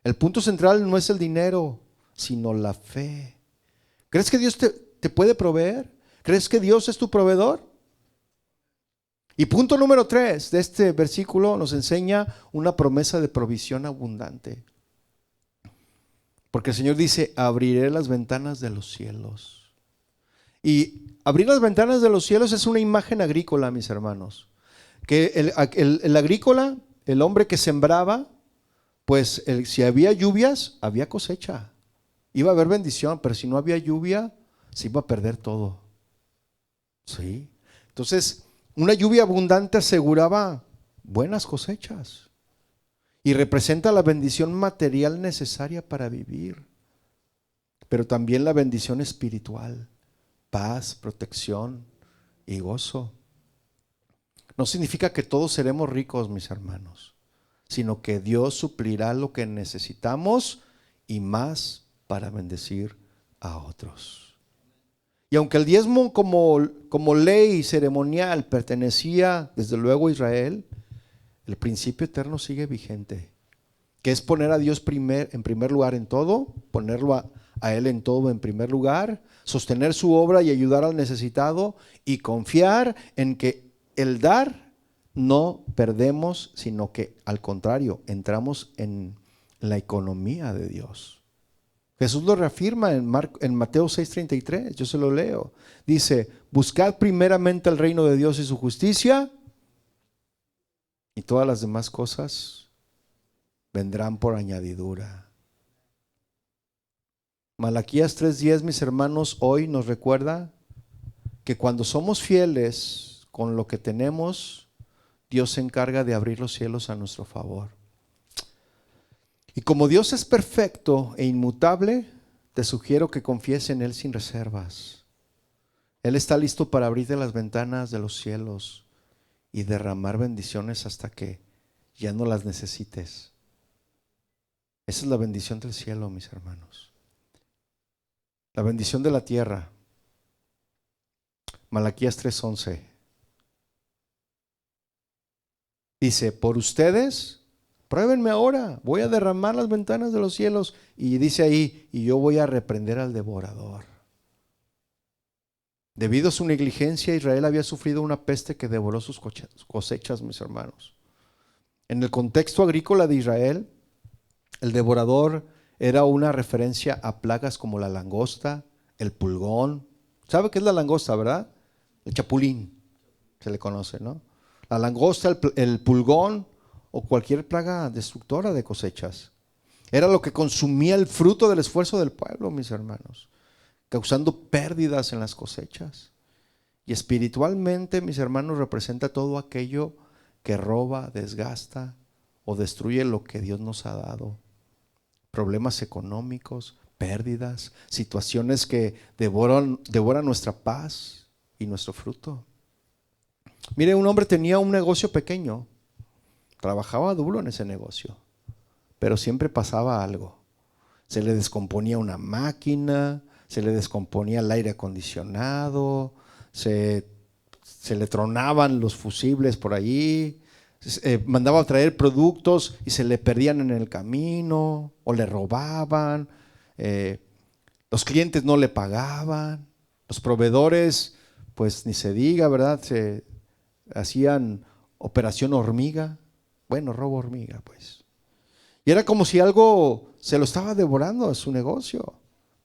El punto central no es el dinero, sino la fe. ¿Crees que Dios te puede proveer? ¿Crees que Dios es tu proveedor? Y punto número 3 de este versículo nos enseña una promesa de provisión abundante. Porque el Señor dice, abriré las ventanas de los cielos. Y abrir las ventanas de los cielos es una imagen agrícola, mis hermanos. Que el agrícola, el hombre que sembraba, pues si había lluvias, había cosecha. Iba a haber bendición, pero si no había lluvia, se iba a perder todo. Sí. Entonces, una lluvia abundante aseguraba buenas cosechas y representa la bendición material necesaria para vivir, pero también la bendición espiritual, paz, protección y gozo. No significa que todos seremos ricos, mis hermanos, sino que Dios suplirá lo que necesitamos y más para bendecir a otros. Y aunque el diezmo como ley ceremonial pertenecía desde luego a Israel, el principio eterno sigue vigente, que es poner a Dios en primer lugar en todo, ponerlo a Él en todo en primer lugar, sostener su obra y ayudar al necesitado y confiar en que el dar no perdemos, sino que al contrario, entramos en la economía de Dios. Jesús lo reafirma en Mateo 6:33, yo se lo leo. Dice, buscad primeramente el reino de Dios y su justicia, y todas las demás cosas vendrán por añadidura. Malaquías 3:10, mis hermanos, hoy nos recuerda que cuando somos fieles con lo que tenemos, Dios se encarga de abrir los cielos a nuestro favor. Y como Dios es perfecto e inmutable, te sugiero que confíes en Él sin reservas. Él está listo para abrirte las ventanas de los cielos y derramar bendiciones hasta que ya no las necesites. Esa es la bendición del cielo, mis hermanos. La bendición de la tierra. Malaquías 3:11. Dice, por ustedes, pruébenme ahora, voy a derramar las ventanas de los cielos. Y dice ahí, y yo voy a reprender al devorador. Debido a su negligencia, Israel había sufrido una peste que devoró sus cosechas, mis hermanos. En el contexto agrícola de Israel, el devorador era una referencia a plagas como la langosta, el pulgón. ¿Sabe qué es la langosta, verdad? El chapulín, se le conoce, ¿no? La langosta, el pulgón o cualquier plaga destructora de cosechas. Era lo que consumía el fruto del esfuerzo del pueblo, mis hermanos, causando pérdidas en las cosechas. Y espiritualmente, mis hermanos, representa todo aquello que roba, desgasta o destruye lo que Dios nos ha dado. Problemas económicos, pérdidas, situaciones que devoran nuestra paz y nuestro fruto. Mire, un hombre tenía un negocio pequeño, trabajaba duro en ese negocio, pero siempre pasaba algo. Se le descomponía una máquina, se le descomponía el aire acondicionado, se le tronaban los fusibles por allí, mandaba a traer productos y se le perdían en el camino o le robaban, los clientes no le pagaban, los proveedores pues ni se diga, ¿verdad? Se hacían operación hormiga, bueno, robo hormiga pues. Y era como si algo se lo estaba devorando a su negocio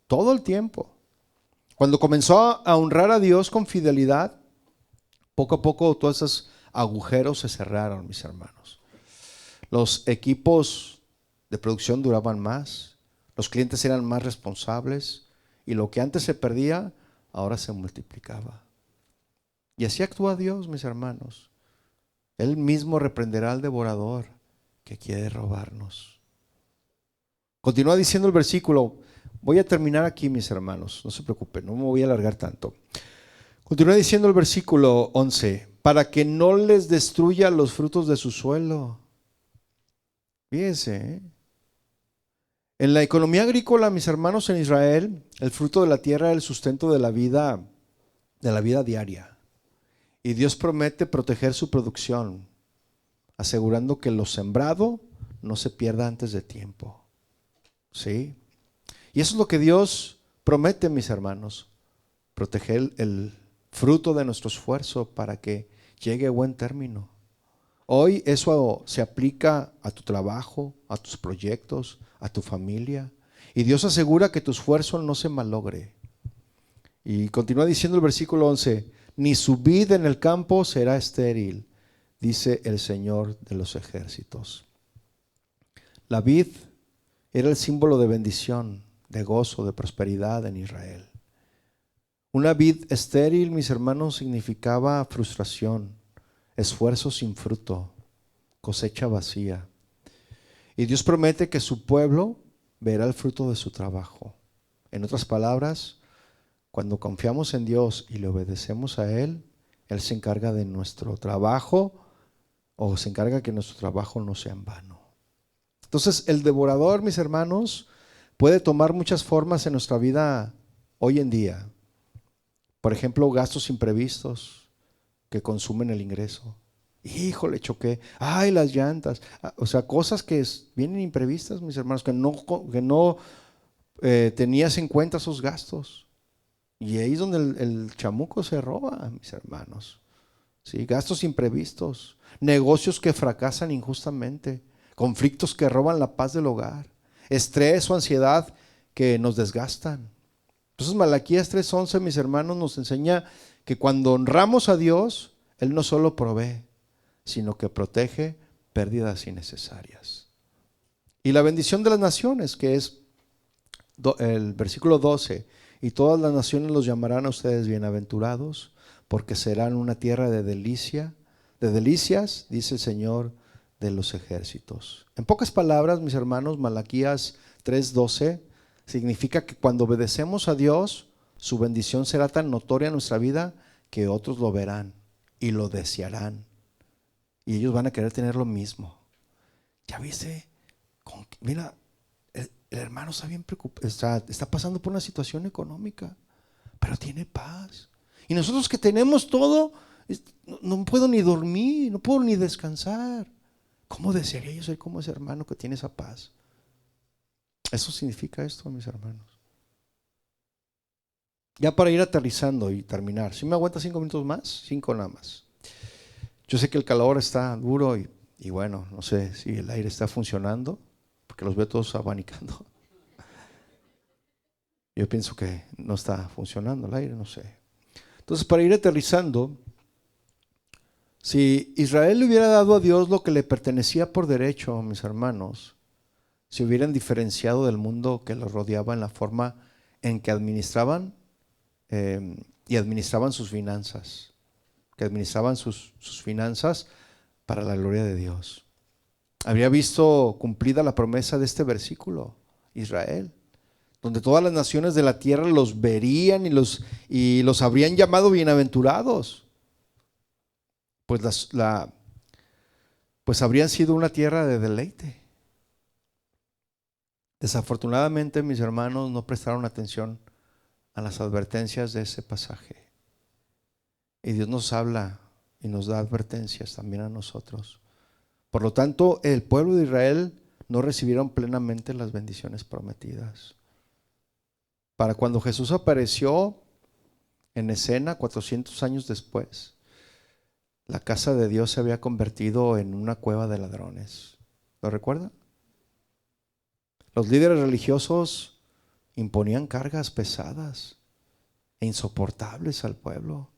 todo el tiempo. Cuando comenzó a honrar a Dios con fidelidad, poco a poco todos esos agujeros se cerraron, mis hermanos. Los equipos de producción duraban más, los clientes eran más responsables y lo que antes se perdía, ahora se multiplicaba. Y así actúa Dios, mis hermanos. Él mismo reprenderá al devorador que quiere robarnos. Continúa diciendo el versículo. Voy a terminar aquí, mis hermanos. No se preocupen, no me voy a alargar tanto. Continúa diciendo el versículo 11. Para que no les destruya los frutos de su suelo. Fíjense, ¿eh? En la economía agrícola, mis hermanos, en Israel, el fruto de la tierra es el sustento de la vida diaria. Y Dios promete proteger su producción, asegurando que lo sembrado no se pierda antes de tiempo. ¿Sí? Y eso es lo que Dios promete, mis hermanos, proteger el fruto de nuestro esfuerzo para que llegue a buen término. Hoy eso se aplica a tu trabajo, a tus proyectos, a tu familia. Y Dios asegura que tu esfuerzo no se malogre. Y continúa diciendo el versículo 11, ni su vid en el campo será estéril, dice el Señor de los ejércitos. La vid era el símbolo de bendición, de gozo, de prosperidad en Israel. Una vid estéril, mis hermanos, significaba frustración, esfuerzo sin fruto, cosecha vacía. Y Dios promete que su pueblo verá el fruto de su trabajo. En otras palabras, cuando confiamos en Dios y le obedecemos a Él, Él se encarga de nuestro trabajo, o se encarga que nuestro trabajo no sea en vano. Entonces, el devorador, mis hermanos, puede tomar muchas formas en nuestra vida hoy en día. Por ejemplo, gastos imprevistos que consumen el ingreso. Híjole, choqué. Ay, las llantas. O sea, cosas que vienen imprevistas, mis hermanos, que no tenías en cuenta esos gastos. Y ahí es donde el chamuco se roba, mis hermanos. ¿Sí? Gastos imprevistos, negocios que fracasan injustamente, conflictos que roban la paz del hogar, estrés o ansiedad que nos desgastan. Entonces Malaquías 3:11, mis hermanos, nos enseña que cuando honramos a Dios, Él no solo provee, sino que protege pérdidas innecesarias. Y la bendición de las naciones, que es el versículo 12, y todas las naciones los llamarán a ustedes bienaventurados, porque serán una tierra de delicias, dice el Señor de los ejércitos. En pocas palabras, mis hermanos, Malaquías 3:12 significa que cuando obedecemos a Dios, su bendición será tan notoria en nuestra vida que otros lo verán y lo desearán. Y ellos van a querer tener lo mismo. ¿Ya viste? Mira, el hermano está bien preocupado, está pasando por una situación económica, pero tiene paz. Y nosotros que tenemos todo, no puedo ni dormir, no puedo ni descansar. ¿Cómo desearía yo ser como ese hermano que tiene esa paz? Eso significa esto, mis hermanos. Ya para ir aterrizando y terminar, ¿sí me aguanta 5 minutos más? 5 nada más. Yo sé que el calor está duro y bueno, no sé si el aire está funcionando, porque los veo todos abanicando. Yo pienso que no está funcionando el aire, no sé. Entonces, para ir aterrizando, si Israel le hubiera dado a Dios lo que le pertenecía por derecho, mis hermanos, se hubieran diferenciado del mundo que los rodeaba en la forma en que administraban y administraban sus finanzas, que administraban sus finanzas para la gloria de Dios. Habría visto cumplida la promesa de este versículo, Israel, donde todas las naciones de la tierra los verían y los habrían llamado bienaventurados, pues habrían sido una tierra de deleite. Desafortunadamente, mis hermanos no prestaron atención a las advertencias de ese pasaje. Y Dios nos habla y nos da advertencias también a nosotros. Por lo tanto, el pueblo de Israel no recibieron plenamente las bendiciones prometidas. Para cuando Jesús apareció en escena 400 años después, la casa de Dios se había convertido en una cueva de ladrones. ¿Lo recuerdan? Los líderes religiosos imponían cargas pesadas e insoportables al pueblo.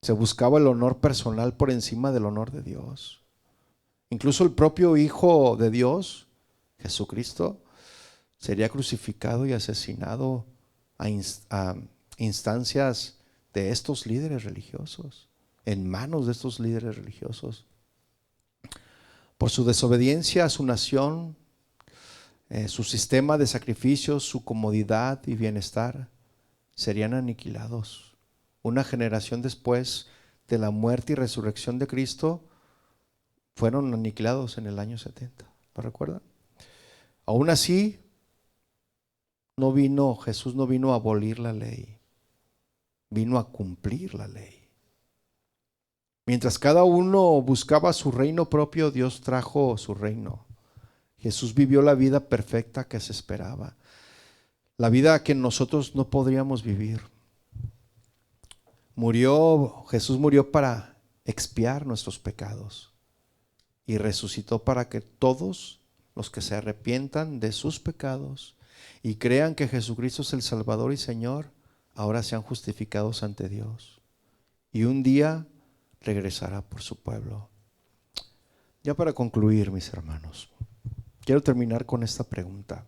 Se buscaba el honor personal por encima del honor de Dios. Incluso el propio Hijo de Dios, Jesucristo, sería crucificado y asesinado a instancias de estos líderes religiosos, en manos de estos líderes religiosos. Por su desobediencia a su nación, su sistema de sacrificios, su comodidad y bienestar serían aniquilados. Una generación después de la muerte y resurrección de Cristo, fueron aniquilados en el año 70. ¿Lo recuerdan? Aún así, Jesús no vino a abolir la ley, vino a cumplir la ley. Mientras cada uno buscaba su reino propio, Dios trajo su reino. Jesús vivió la vida perfecta que se esperaba, la vida que nosotros no podríamos vivir. Jesús murió para expiar nuestros pecados y resucitó para que todos los que se arrepientan de sus pecados y crean que Jesucristo es el Salvador y Señor, ahora sean justificados ante Dios. Y un día regresará por su pueblo. Ya para concluir, mis hermanos, quiero terminar con esta pregunta.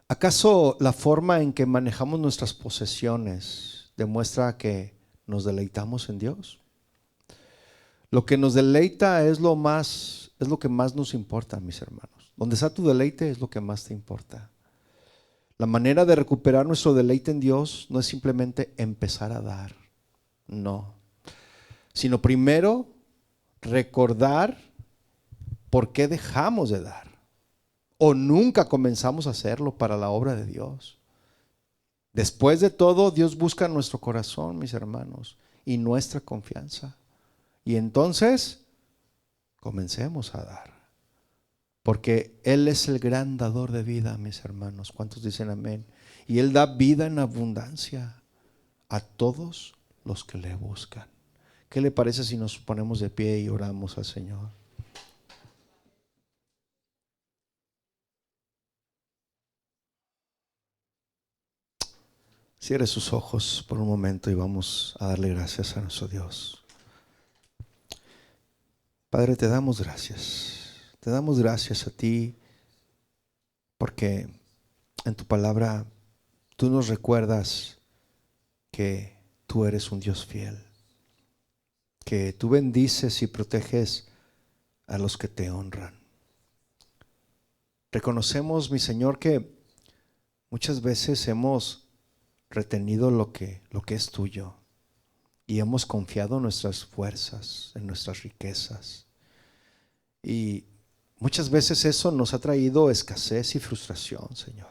¿Acaso la forma en que manejamos nuestras posesiones demuestra que nos deleitamos en Dios? Lo que nos deleita es lo que más nos importa, mis hermanos. Donde está tu deleite es lo que más te importa. La manera de recuperar nuestro deleite en Dios no es simplemente empezar a dar, no, sino primero recordar por qué dejamos de dar o nunca comenzamos a hacerlo para la obra de Dios. Después de todo, Dios busca nuestro corazón, mis hermanos, y nuestra confianza. Y entonces, comencemos a dar. Porque Él es el gran dador de vida, mis hermanos. ¿Cuántos dicen amén? Y Él da vida en abundancia a todos los que le buscan. ¿Qué le parece si nos ponemos de pie y oramos al Señor? Cierre sus ojos por un momento y vamos a darle gracias a nuestro Dios. Padre, te damos gracias. Te damos gracias a ti porque en tu palabra tú nos recuerdas que tú eres un Dios fiel, que tú bendices y proteges a los que te honran. Reconocemos, mi Señor, que muchas veces hemos retenido lo que es tuyo y hemos confiado en nuestras fuerzas, en nuestras riquezas. Y muchas veces eso nos ha traído escasez y frustración, Señor.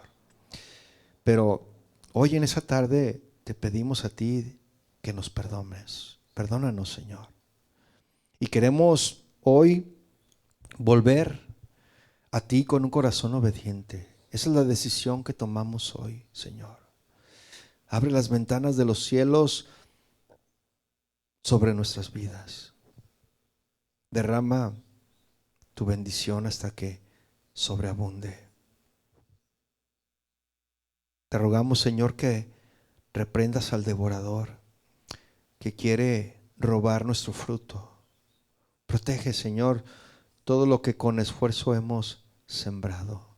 Pero hoy en esa tarde te pedimos a ti que nos perdones. Perdónanos, Señor. Y queremos hoy volver a ti con un corazón obediente. Esa es la decisión que tomamos hoy, Señor. Abre las ventanas de los cielos sobre nuestras vidas. Derrama tu bendición hasta que sobreabunde. Te rogamos, Señor, que reprendas al devorador que quiere robar nuestro fruto. Protege, Señor, todo lo que con esfuerzo hemos sembrado.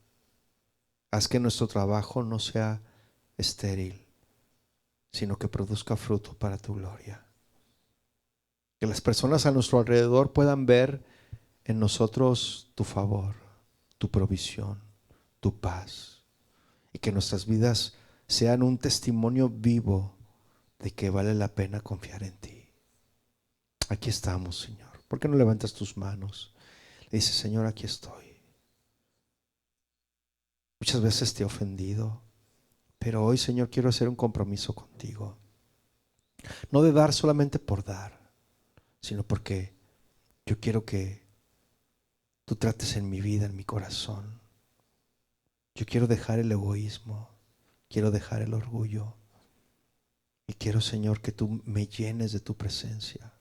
Haz que nuestro trabajo no sea estéril, sino que produzca fruto para tu gloria. Que las personas a nuestro alrededor puedan ver en nosotros tu favor, tu provisión, tu paz. Y que nuestras vidas sean un testimonio vivo de que vale la pena confiar en ti. Aquí estamos, Señor. ¿Por qué no levantas tus manos? Le dices, Señor, aquí estoy. Muchas veces te he ofendido, pero hoy, Señor, quiero hacer un compromiso contigo. No de dar solamente por dar, sino porque yo quiero que tú trates en mi vida, en mi corazón. Yo quiero dejar el egoísmo, quiero dejar el orgullo y quiero, Señor, que tú me llenes de tu presencia.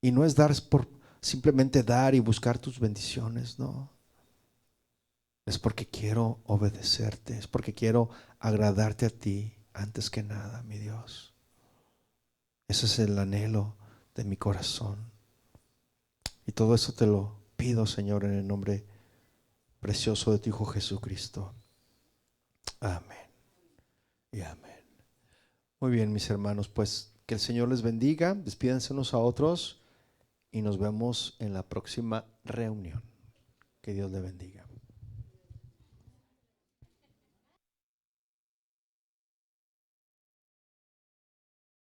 Y no es dar por simplemente dar y buscar tus bendiciones, no. Es porque quiero obedecerte, es porque quiero agradarte a ti antes que nada, mi Dios. Ese es el anhelo de mi corazón. Y todo eso te lo pido, Señor, en el nombre precioso de tu Hijo Jesucristo. Amén y amén. Muy bien, mis hermanos, pues que el Señor les bendiga. Despídense unos a otros y nos vemos en la próxima reunión. Que Dios les bendiga.